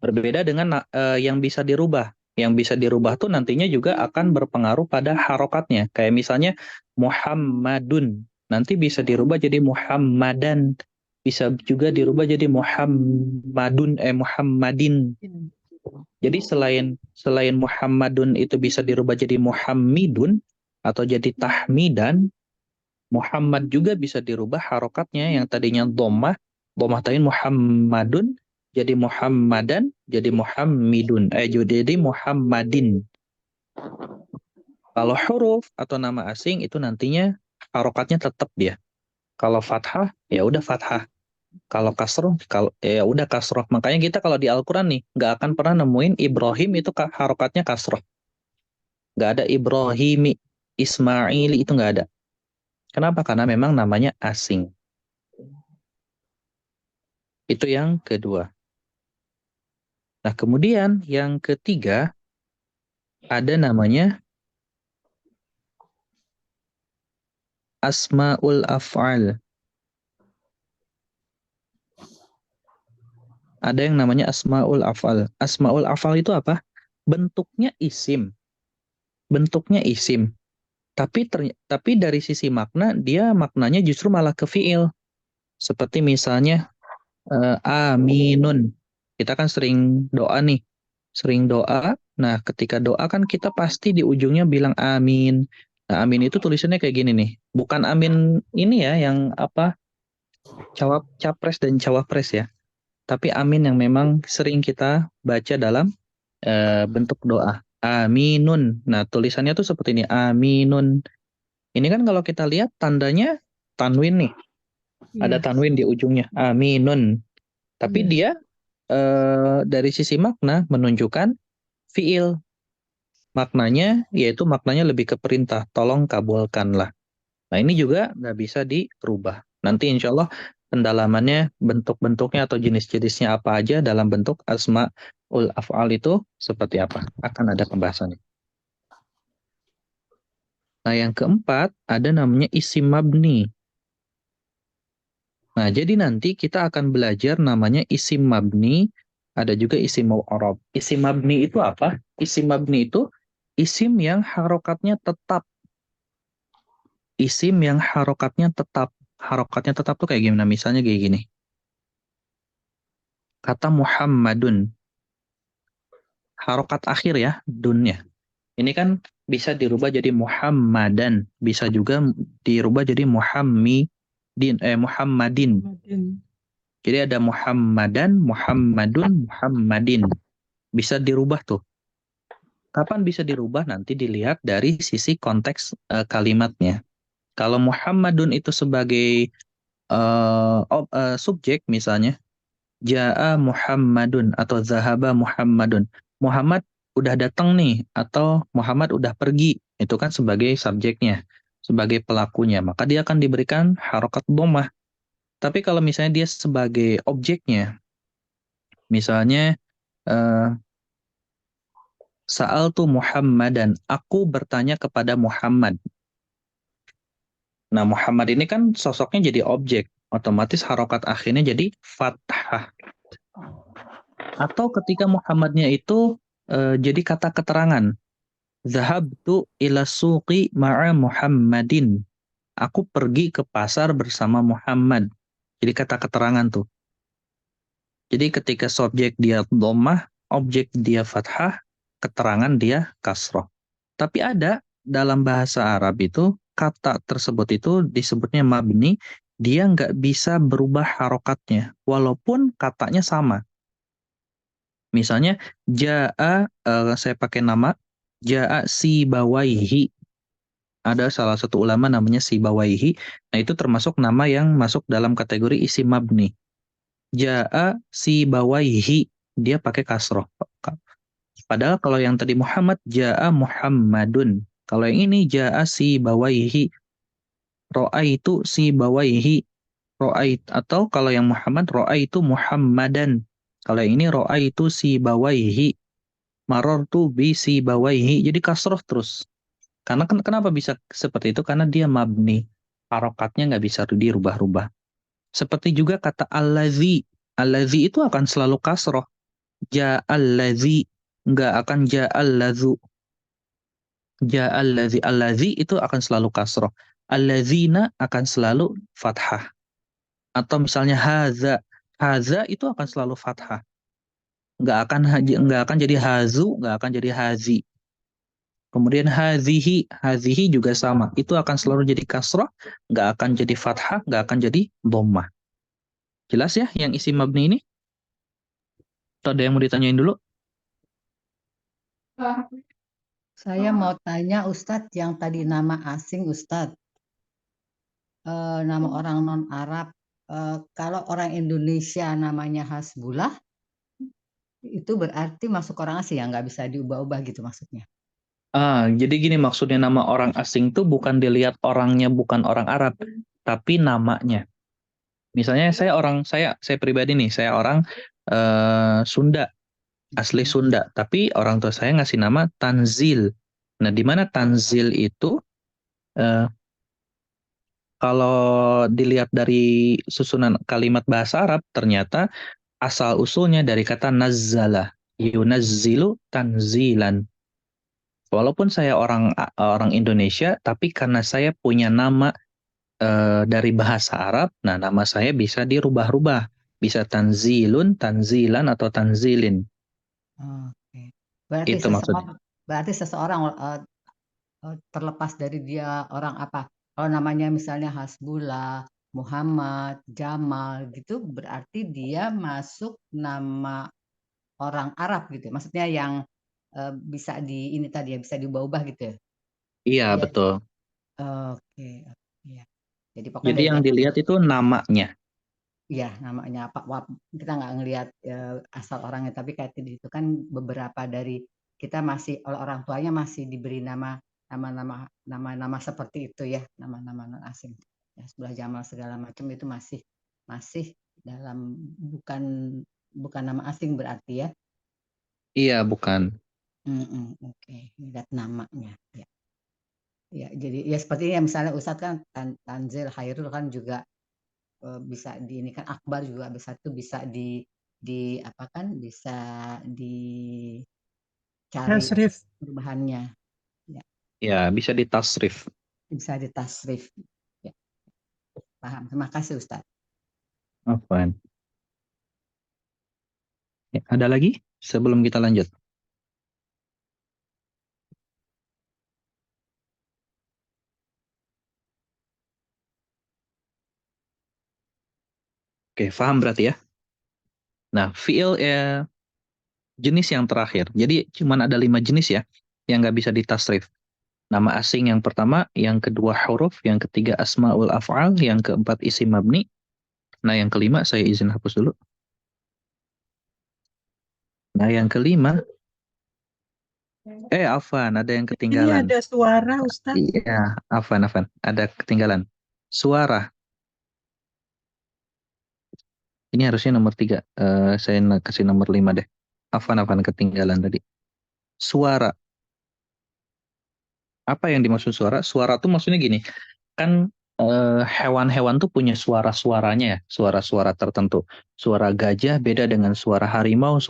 Berbeda dengan yang bisa dirubah. Yang bisa dirubah tuh nantinya juga akan berpengaruh pada harokatnya. Kayak misalnya Muhammadun. Nanti bisa dirubah jadi Muhammadan. Bisa juga dirubah jadi Muhammadin. Jadi selain Muhammadun itu bisa dirubah jadi Muhammidun atau jadi tahmidan, Muhammad juga bisa dirubah harokatnya yang tadinya dhammah tadinya Muhammadun jadi Muhammadan, jadi Muhammidun, jadi Muhammadin. Kalau huruf atau nama asing itu nantinya harokatnya tetap dia. Kalau fathah ya udah fathah. Kalau kasroh, ya udah kasroh. Makanya kita kalau di Al-Quran nih nggak akan pernah nemuin Ibrahim itu harokatnya kasroh. Nggak ada Ibrahimi, Ismaili itu nggak ada. Kenapa? Karena memang namanya asing. Itu yang kedua. Nah, kemudian yang ketiga ada namanya Asmaul Af'al. Ada yang namanya Asmaul Af'al. Asmaul Af'al itu apa? Bentuknya isim. Bentuknya isim. Tapi dari sisi makna, dia maknanya justru malah ke fi'il. Seperti misalnya aminun. Kita kan sering doa nih. Sering doa. Nah, ketika doa kan kita pasti di ujungnya bilang amin. Nah, amin itu tulisannya kayak gini nih. Bukan amin ini ya yang apa? Capres dan cawapres ya. Tapi amin yang memang sering kita baca dalam bentuk doa. Aminun. Nah, tulisannya tuh seperti ini. Aminun. Ini kan kalau kita lihat tandanya tanwin nih. Ada tanwin di ujungnya. Aminun. Tapi dia dari sisi makna menunjukkan fiil. Maknanya yaitu maknanya lebih ke perintah. Tolong kabulkanlah. Nah, ini juga nggak bisa dirubah. Nanti insya Allah pendalamannya bentuk-bentuknya atau jenis-jenisnya apa aja dalam bentuk asma'ul af'al itu seperti apa. Akan ada pembahasannya. Nah, yang keempat ada namanya isim mabni. Nah, jadi nanti kita akan belajar namanya isim mabni, ada juga isim mu'rab. Isim mabni itu apa? Isim mabni itu isim yang harokatnya tetap. Isim yang harokatnya tetap. Harokatnya tetap tuh kayak gimana? Misalnya kayak gini. Kata Muhammadun. Harokat akhir ya, dunnya. Ini kan bisa dirubah jadi Muhammadan. Bisa juga dirubah jadi Muhammadin. Jadi ada Muhammadan, Muhammadun, Muhammadin. Bisa dirubah tuh. Kapan bisa dirubah? Nanti dilihat dari sisi konteks kalimatnya. Kalau Muhammadun itu sebagai subjek misalnya, Ja'a Muhammadun atau Zahaba Muhammadun. Muhammad udah datang nih, atau Muhammad udah pergi, itu kan sebagai subjeknya, sebagai pelakunya, maka dia akan diberikan harokat dhammah. Tapi kalau misalnya dia sebagai objeknya, misalnya sa'altu Muhammadan, aku bertanya kepada Muhammad. Nah, Muhammad ini kan sosoknya jadi objek, otomatis harokat akhirnya jadi fathah. Atau ketika Muhammadnya itu jadi kata keterangan, Zahabtu ila suqi ma'a Muhammadin. Aku pergi ke pasar bersama Muhammad. Jadi kata keterangan tuh. Jadi ketika subjek dia dhammah, objek dia fathah, keterangan dia kasroh. Tapi ada dalam bahasa Arab itu, kata tersebut itu disebutnya mabni, dia nggak bisa berubah harokatnya, walaupun katanya sama. Misalnya, ja'a, saya pakai nama, ja'a Sibawaihi. Ada salah satu ulama namanya Sibawaihi. Nah, itu termasuk nama yang masuk dalam kategori isim mabni. Ja'a Sibawaihi. Dia pakai kasroh. Padahal kalau yang tadi Muhammad, ja'a Muhammadun. Kalau yang ini, ja'a Sibawaihi. Ro'aitu Sibawaihi. Ro'ait, atau kalau yang Muhammad, ro'aitu Muhammadan. Kalau yang ini, ro'aitu Sibawaihi. Marortu bi Sibawaihi. Jadi kasroh terus. Karena kenapa bisa seperti itu? Karena dia mabni. Harokatnya nggak bisa dirubah-rubah. Seperti juga kata allazi. Allazi itu akan selalu kasroh. Ja'allazi. Nggak akan ja'allazu. Ja'allazi. Allazi itu akan selalu kasroh. Allazina akan selalu fathah. Atau misalnya haza. Haza itu akan selalu fathah. Nggak akan jadi hazu, nggak akan jadi hazi. Kemudian hazihi juga sama. Itu akan selalu jadi kasrah, nggak akan jadi fathah, nggak akan jadi dhammah. Jelas ya yang isim mabni ini? Atau ada yang mau ditanyain dulu? Saya mau tanya Ustadz yang tadi nama asing Ustadz. Nama orang non-Arab. Kalau orang Indonesia namanya Hasbullah, itu berarti masuk orang asing ya, nggak bisa diubah-ubah gitu maksudnya. Jadi gini, maksudnya nama orang asing tuh bukan dilihat orangnya bukan orang Arab, tapi namanya. Misalnya saya pribadi nih, saya orang Sunda, asli Sunda, tapi orang tua saya ngasih nama Tanzil. Nah, di mana Tanzil itu kalau dilihat dari susunan kalimat bahasa Arab, ternyata asal usulnya dari kata nazzala, yunazzilu tanzilan. Walaupun saya orang Indonesia, tapi karena saya punya nama dari bahasa Arab, nah nama saya bisa dirubah-rubah. Bisa tanzilun, tanzilan, atau tanzilin. Oke. Itu maksudnya. Berarti seseorang terlepas dari dia orang apa. Kalau namanya misalnya Hasbullah, Muhammad, Jamal gitu, berarti dia masuk nama orang Arab gitu. Maksudnya yang bisa ini tadi ya, bisa diubah-ubah gitu ya. Iya, Ya. betul. Oke. Ya. Jadi pokoknya Jadi yang dilihat itu namanya. Iya, namanya apa? Kita nggak ngelihat asal orangnya, tapi kayak tadi itu kan beberapa dari kita masih orang tuanya masih diberi nama seperti itu ya, nama-nama non asing. Ya, sebelah Jamal segala macam itu masih dalam bukan nama asing berarti ya. Iya, bukan. Oke, lihat namanya ya. Ya, jadi ya seperti ini ya, misalnya Ustadz kan Tanzil Hairul kan juga bisa ini kan Akbar juga bisa tuh bisa di apa kan bisa dicari Tasrif. perubahannya Ya, bisa ditasrif. bisa ditasrif ya. Paham, terima kasih Ustadz. Apaan? Ya, ada lagi sebelum kita lanjut? Oke, paham berarti ya. Nah, fiil jenis yang terakhir. Jadi cuma ada 5 jenis ya yang nggak bisa ditasrif. Nama asing yang pertama, yang kedua huruf, yang ketiga asmaul af'al, yang keempat isim mabni. Nah, yang kelima saya izin hapus dulu. Nah, yang kelima Afan, ada yang Ini ketinggalan. ada suara, Ustaz. Iya, Afan, ada ketinggalan. Suara. Ini harusnya nomor 3. Saya kasih nomor 5 deh. Afan ketinggalan tadi. Suara. Apa yang dimaksud suara? Suara tuh maksudnya gini. Kan hewan-hewan tuh punya suara-suaranya ya. Suara-suara tertentu. Suara gajah beda dengan suara harimau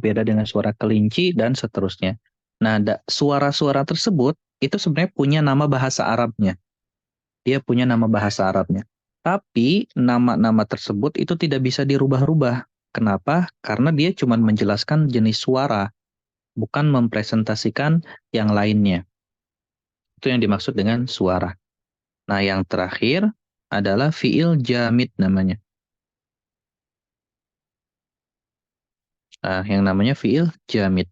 beda dengan suara kelinci, dan seterusnya. Nah, suara-suara tersebut itu sebenarnya punya nama bahasa Arabnya. Dia punya nama bahasa Arabnya. Tapi nama-nama tersebut itu tidak bisa dirubah-rubah. Kenapa? Karena dia cuma menjelaskan jenis suara, bukan mempresentasikan yang lainnya. Itu yang dimaksud dengan suara. Nah, yang terakhir adalah fiil jamid namanya. Nah, yang namanya fiil jamid.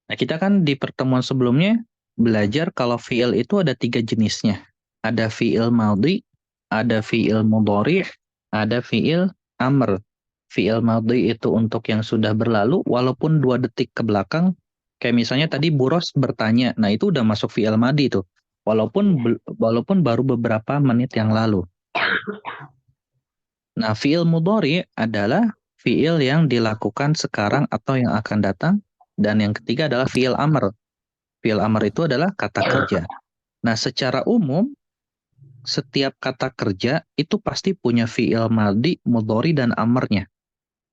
Nah, kita kan di pertemuan sebelumnya belajar kalau fiil itu ada 3 jenisnya. Ada fiil madhi, ada fiil mudhari', ada fiil amr. Fiil madhi itu untuk yang sudah berlalu, walaupun 2 detik ke belakang. Kayak misalnya tadi Buros bertanya, nah itu udah masuk fiil madhi tuh. Walaupun baru beberapa menit yang lalu. Nah, fiil mudhari' adalah fiil yang dilakukan sekarang atau yang akan datang. Dan yang ketiga adalah fiil amr. Fiil amr itu adalah kata kerja. Nah, secara umum, setiap kata kerja itu pasti punya fiil madhi, mudhari, dan amrnya.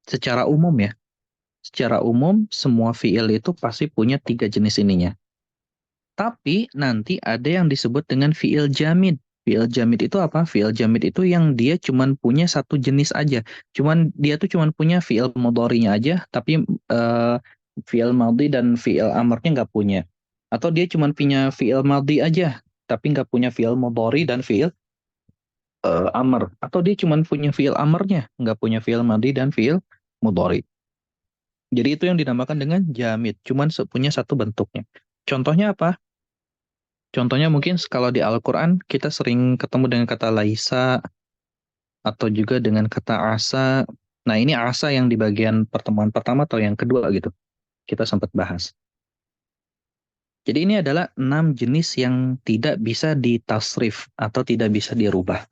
Secara umum ya. Secara umum, semua fiil itu pasti punya 3 jenis ininya. Tapi nanti ada yang disebut dengan fiil jamid. Fiil jamid itu apa? Fiil jamid itu yang dia cuman punya 1 jenis aja. Dia tuh cuman punya fiil mudhari'nya aja, tapi fiil madhi dan fiil amrnya nggak punya. Atau dia cuman punya fiil madhi aja, tapi nggak punya fiil mudhari dan fiil amr. Atau dia cuman punya fiil amrnya, nggak punya fiil madhi dan fiil mudhari. Jadi itu yang dinamakan dengan jamid. Cuman punya 1 bentuknya. Contohnya apa? Contohnya mungkin kalau di Al-Quran kita sering ketemu dengan kata laisa atau juga dengan kata asa. Nah, ini asa yang di bagian pertemuan pertama atau yang kedua gitu. Kita sempat bahas. Jadi ini adalah 6 jenis yang tidak bisa ditasrif atau tidak bisa dirubah.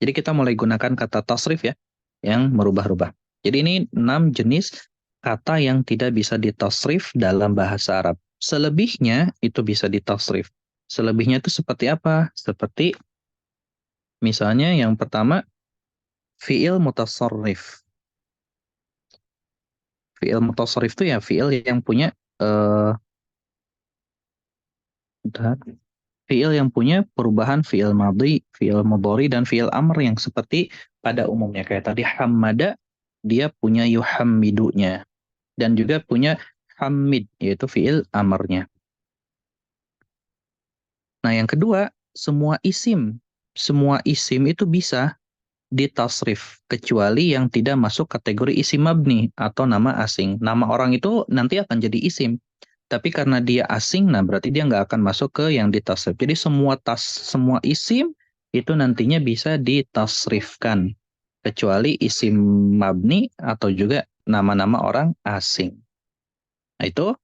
Jadi kita mulai gunakan kata tasrif ya, yang merubah-rubah. Jadi ini 6 jenis kata yang tidak bisa ditasrif dalam bahasa Arab. Selebihnya itu bisa ditasrif. Selebihnya itu seperti apa? Seperti misalnya yang pertama, fi'il mutasarrif. Fi'il mutasarrif itu ya fi'il yang punya fi'il yang punya perubahan fi'il madhi, fi'il mudhari, dan fi'il amr yang seperti pada umumnya. Kayak tadi hamada, dia punya yuhammidunya. Dan juga punya hamid, yaitu fi'il amrnya. Nah, yang kedua, semua isim itu bisa ditasrif, kecuali yang tidak masuk kategori isim mabni atau nama asing. Nama orang itu nanti akan jadi isim, tapi karena dia asing, nah berarti dia nggak akan masuk ke yang ditasrif. Jadi semua isim itu nantinya bisa ditasrifkan, kecuali isim mabni atau juga nama-nama orang asing. Nah, itu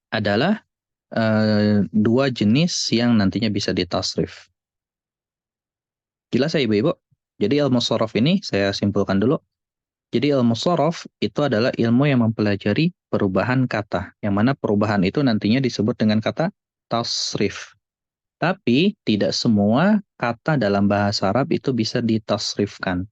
adalah 2 jenis yang nantinya bisa ditasrif. Jelas ya Ibu-Ibu? Jadi ilmu sorof ini saya simpulkan dulu. Jadi ilmu sorof itu adalah ilmu yang mempelajari perubahan kata. Yang mana perubahan itu nantinya disebut dengan kata tasrif. Tapi tidak semua kata dalam bahasa Arab itu bisa ditasrifkan.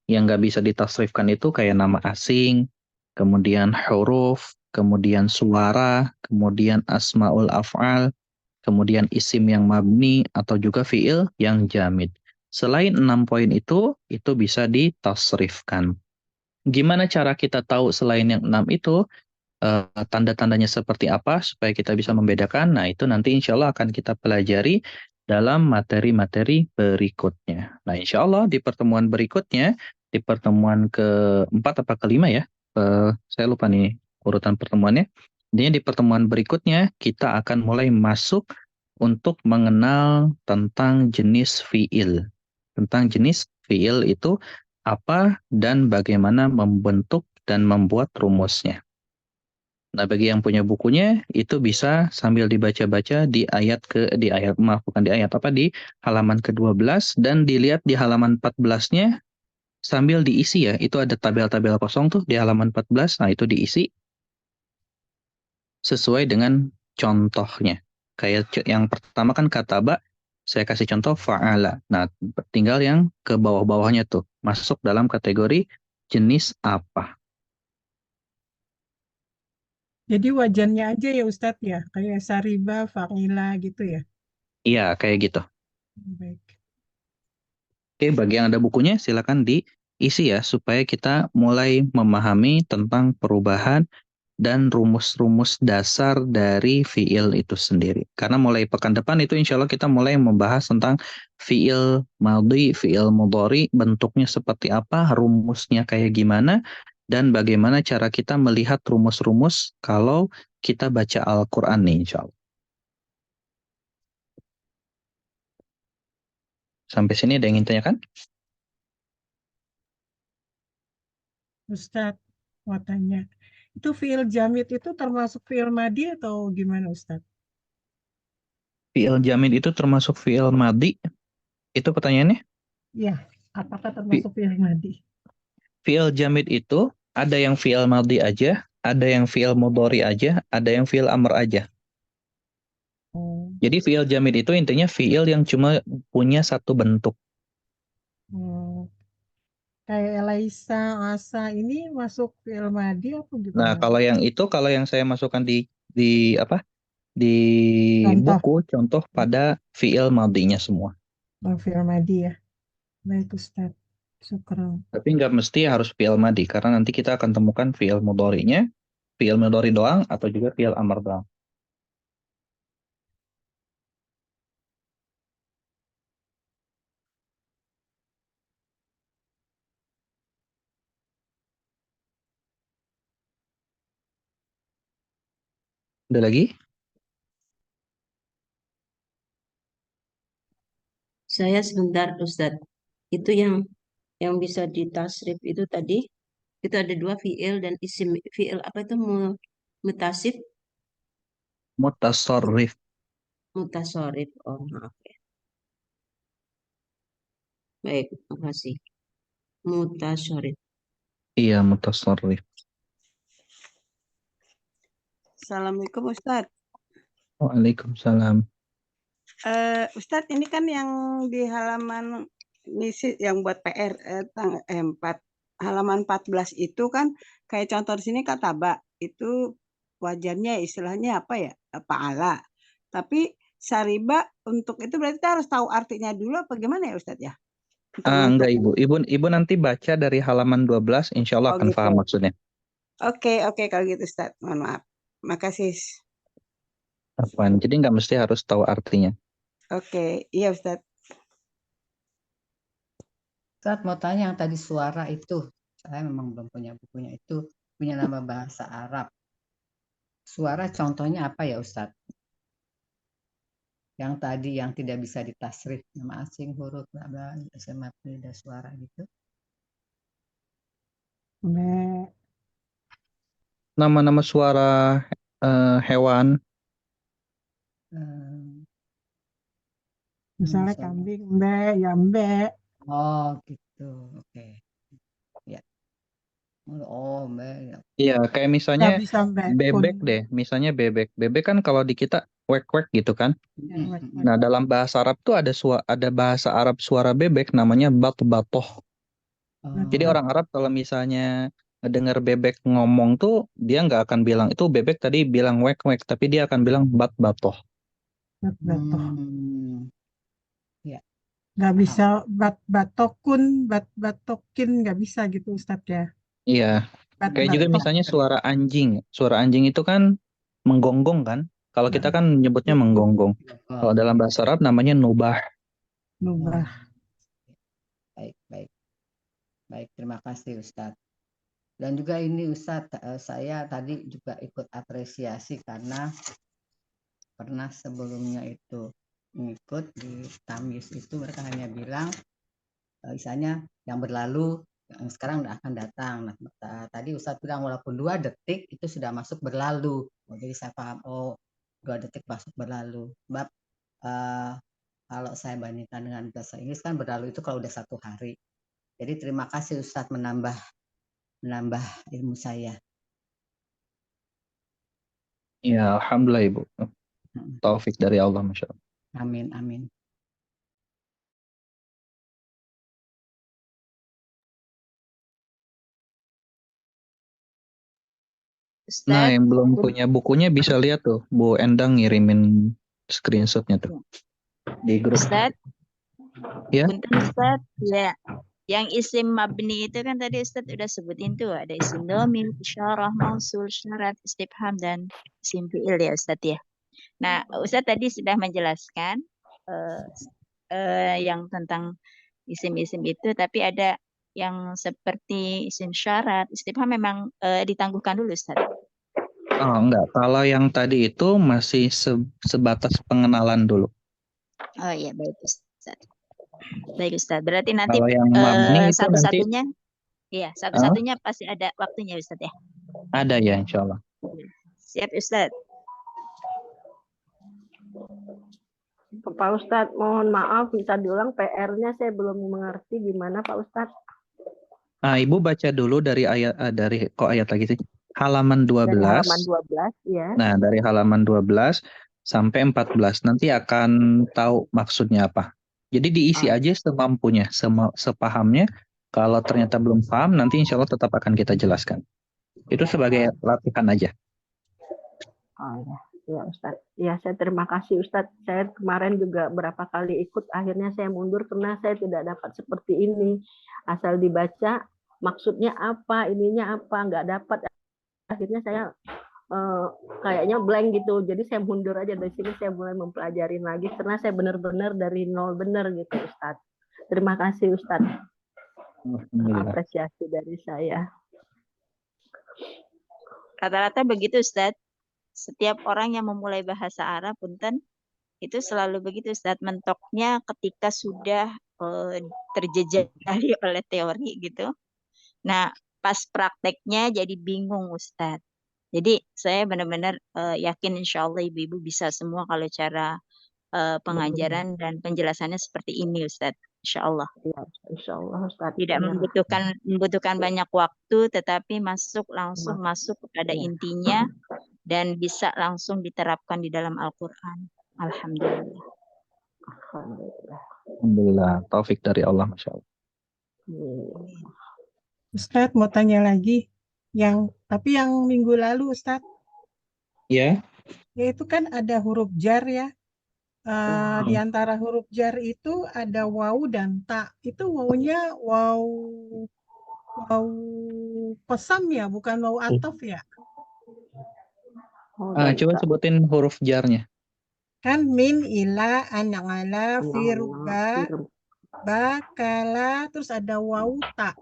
Yang nggak bisa ditasrifkan itu kayak nama asing, kemudian huruf, kemudian suara, kemudian asmaul af'al, kemudian isim yang mabni, atau juga fi'il yang jamid. Selain 6 poin itu bisa ditasrifkan. Gimana cara kita tahu selain yang 6 itu, tanda-tandanya seperti apa supaya kita bisa membedakan? Nah, itu nanti insya Allah akan kita pelajari dalam materi-materi berikutnya. Nah, insya Allah di pertemuan berikutnya, di pertemuan keempat atau kelima ya, saya lupa nih urutan pertemuannya. Intinya di pertemuan berikutnya kita akan mulai masuk untuk mengenal tentang jenis fiil. Tentang jenis fiil itu apa dan bagaimana membentuk dan membuat rumusnya. Nah, bagi yang punya bukunya itu bisa sambil dibaca-baca di maaf bukan di ayat apa di halaman ke-12 dan dilihat di halaman 14-nya sambil diisi ya. Itu ada tabel-tabel kosong tuh di halaman 14. Nah, itu diisi sesuai dengan contohnya. Kayak yang pertama kan kataba, saya kasih contoh fa'ala. Nah, tinggal yang ke bawah-bawahnya tuh masuk dalam kategori jenis apa. Jadi wajannya aja ya Ustadz ya, kayak Sariba, Fa'ila gitu ya. Iya, kayak gitu. Baik. Oke, bagi yang ada bukunya silakan diisi ya supaya kita mulai memahami tentang perubahan dan rumus-rumus dasar dari fiil itu sendiri. Karena mulai pekan depan itu insya Allah kita mulai membahas tentang fiil madhi, fiil mudhari, bentuknya seperti apa, rumusnya kayak gimana, dan bagaimana cara kita melihat rumus-rumus kalau kita baca Al-Quran nih insya Allah. Sampai sini ada yang ingin tanyakan? Ustadz, mau tanya. Itu fiil jamid itu termasuk fiil madi atau gimana Ustadz? Fiil jamid itu termasuk fiil madhi? Itu pertanyaannya? Ya, apakah Fi- termasuk fiil madi? Fiil jamid itu ada yang fiil madhi aja, ada yang fiil mudhari aja, ada yang fiil amr aja. Oh, Jadi fiil jamid itu intinya fiil yang cuma punya satu bentuk. oh. Kayak Elaisa, Asa ini masuk fiil madi apa Nah, gimana? kalau yang saya masukkan di apa? Di Contoh, buku contoh pada fiil madhinya semua. fiil madi ya. Baik Ustadz, syukran. Tapi nggak mesti harus fiil madhi karena nanti kita akan temukan fiil mudhari'nya, fiil mudhari doang atau juga fiil amr doang. Ada lagi? Saya sebentar Ustadz. Itu yang bisa ditasrif itu tadi, itu ada dua fiil dan isim. Fiil apa itu mutasif, Mutasarrif. mutasorif. Oh, maaf ya. Baik, makasih. Mutasorif. Iya, mutasarrif. Assalamualaikum Ustadz. Waalaikumsalam. Ustadz ini kan yang di halaman misi yang buat PR halaman 14 itu kan kayak contoh di sini kataba itu wajannya istilahnya apa ya? Paala. Tapi sariba untuk itu berarti kita harus tahu artinya dulu apa gimana ya Ustadz ya? Untuk Enggak menentukan. Ibu. Ibu nanti baca dari halaman 12, insya Allah Oh akan gitu. paham maksudnya. Oke kalau gitu Ustadz. Mohon maaf. Makasih. Apaan? Jadi nggak mesti harus tahu artinya. Oke, iya Ustadz. Ustadz mau tanya yang tadi suara itu, saya memang belum punya bukunya itu, punya nama bahasa Arab. Suara contohnya apa ya Ustadz? Yang tadi yang tidak bisa ditasrif, nama asing, huruf, bla bla, SMA, beda suara gitu. Mbak, Nama-nama suara hewan. misalnya Suara. kambing, mbak, ya mbak. Oh gitu, oke. Ya. Oh mbak. Ya. Iya, kayak misalnya Nggak bisa mbak pun. bebek deh. Misalnya bebek. Bebek kan kalau di kita wek-wek gitu kan. Ya, wek, wek. Nah, dalam bahasa Arab tuh ada bahasa Arab suara bebek namanya bat-batoh. Jadi Oh, orang Arab kalau misalnya dengar bebek ngomong tuh dia nggak akan bilang itu bebek tadi bilang wek-wek, tapi dia akan bilang bat-batoh. Batoh. ya. Nggak Paham. bisa batokun, batokin, nggak bisa gitu Ustadz ya. Iya. Kayak juga Batoh. misalnya suara anjing. Suara anjing itu kan menggonggong kan. Kalau kita kan nyebutnya menggonggong. Kalau dalam bahasa Arab namanya nubah. Nubah. Baik, terima kasih Ustadz. Dan juga ini Ustadz, saya tadi juga ikut apresiasi karena pernah sebelumnya itu mengikut di Tamis itu mereka hanya bilang misalnya yang berlalu yang sekarang akan datang. Nah, tadi Ustadz bilang walaupun 2 detik itu sudah masuk berlalu. Jadi saya paham, 2 detik masuk berlalu. Sebab kalau saya bandingkan dengan bahasa Inggris kan berlalu itu kalau udah 1 hari. Jadi terima kasih Ustadz menambah ilmu saya. Ya, alhamdulillah Ibu. Taufik dari Allah, Masya Allah. Amin, amin. Nah, Ustadz, yang belum punya bukunya bisa lihat tuh, Bu Endang ngirimin screenshotnya tuh di grup. Ustadz, Ya, punten Ustadz, ya. Yang isim mabni itu kan tadi Ustadz udah sebutin tuh, ada isim domir, isyarah, mausul, syarat, istifham, dan isim fi'il ya Ustadz ya. Nah, Ustadz tadi sudah menjelaskan yang tentang isim-isim itu, tapi ada yang seperti isim syarat, istifham memang ditangguhkan dulu Ustadz. oh enggak. Kalau yang tadi itu masih sebatas pengenalan dulu. Oh iya, baik Ustadz. Baik Ustadz, berarti nanti Kalau yang mabni itu nanti satu-satunya, iya satu-satunya pasti ada waktunya Ustadz ya. ada ya, insya Allah. Siap Ustadz. Pak Ustadz, mohon maaf, bisa diulang PR-nya, saya belum mengerti gimana Pak Ustadz. Nah, Ibu baca dulu dari ayat kok ayat lagi sih? Halaman 12. Dari halaman 12 ya. Nah, dari halaman 12 sampai 14 nanti akan tahu maksudnya apa. Jadi diisi aja semampunya, sepahamnya. Kalau ternyata belum paham, nanti insya Allah tetap akan kita jelaskan. Itu sebagai latihan aja. Oh ya, ya Ustadz. Ya, saya terima kasih Ustadz. Saya kemarin juga berapa kali ikut, akhirnya saya mundur karena saya tidak dapat seperti ini. Asal dibaca maksudnya apa, ininya apa, nggak dapat. Akhirnya saya kayaknya blank gitu. Jadi saya mundur aja dari sini, saya mulai mempelajari lagi karena saya benar-benar dari nol benar gitu Ustadz. Terima kasih Ustadz. Apresiasi dari saya. Rata-rata begitu Ustadz. Setiap orang yang memulai bahasa Arab, punten, itu selalu begitu Ustadz. Mentoknya ketika sudah terjejali oleh teori gitu. Nah, pas prakteknya jadi bingung Ustadz. Jadi saya benar-benar yakin insya Allah ibu-ibu bisa semua kalau cara pengajaran dan penjelasannya seperti ini Ustadz. Insya Allah. Ya, insya Allah Ustadz. Tidak membutuhkan banyak waktu, tetapi langsung masuk kepada intinya dan bisa langsung diterapkan di dalam Al-Quran. Alhamdulillah. Alhamdulillah, taufik dari Allah, Masya Allah. Ustadz mau tanya lagi, tapi yang minggu lalu Ustadz, Ya. ya itu kan ada huruf jar ya. Di antara huruf jar itu ada waw dan ta. Itu wawnya waw qasam ya, bukan waw ataf ya. Coba sebutin huruf jarnya. Kan min, ila, an'ala, firba, bakala, terus ada waw ta.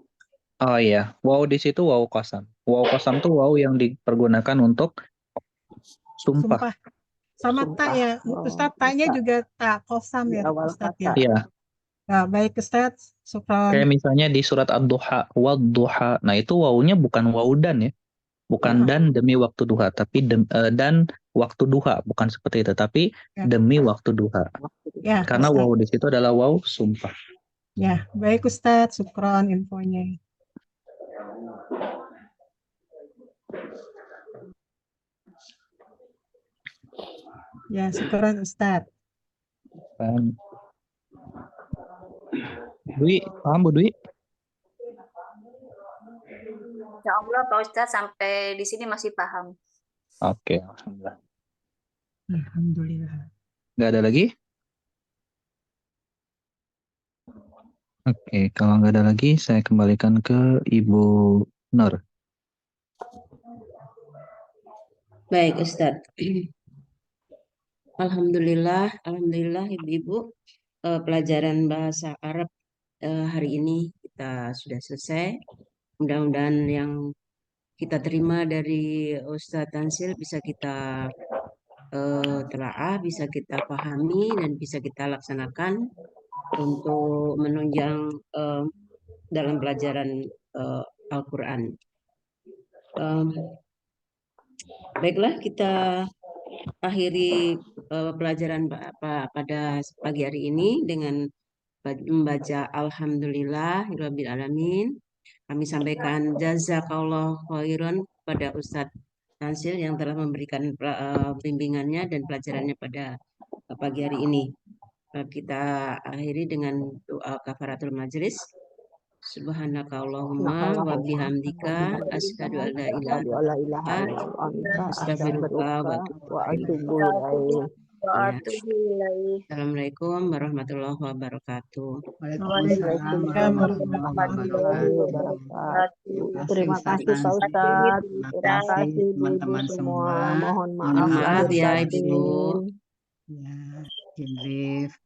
Oh iya, waw di situ waw qasam. Waw qasam tuh waw yang dipergunakan untuk sumpah. Sama ta ya, Ustadz, ta-nya juga ta qasam ya Ustadz ya. Iya. Nah, baik Ustadz, syukran. Kayak misalnya di surat Ad-Duha, wad-duha. Nah, itu wawunya bukan waw dan ya. Bukan dan demi waktu duha, tapi dan waktu duha, bukan seperti itu, tapi demi waktu duha. Ya, karena Ustadz. waw di situ adalah waw sumpah. Ya, baik Ustadz, syukran infonya. Ya, syukran Ustadz. Dwi, paham Bu Dwi? Insya Allah Pak Ustadz sampai di sini masih paham. Oke, alhamdulillah. Alhamdulillah. Nggak ada lagi? Oke, kalau nggak ada lagi, saya kembalikan ke Ibu Nur. Baik Ustadz. Alhamdulillah Ibu-Ibu, pelajaran bahasa Arab hari ini kita sudah selesai. Mudah-mudahan yang kita terima dari Ustadz Tansil bisa kita telaah, bisa kita pahami dan bisa kita laksanakan untuk menunjang dalam pelajaran Al-Quran. Baiklah, kita akhiri pelajaran pada pagi hari ini dengan membaca Alhamdulillahirabbil alamin. Kami sampaikan jazakallah khairan pada Ustadz Tansil yang telah memberikan bimbingannya dan pelajarannya pada pagi hari ini. Kita akhiri dengan doa kafaratul majlis. Subhanakallahumma wa bihamdika asyhadu an la ilaha illa anta astaghfiruka wa atubu ilaik. Ya. Assalamualaikum warahmatullahi wabarakatuh. Waalaikumsalam warahmatullahi wabarakatuh. Terima kasih Pak Ustadz. Terima kasih teman-teman Ibu semua. semua. Mohon Mohon maaf maaf lahir ya batin. Ibu. Ya, izin lift.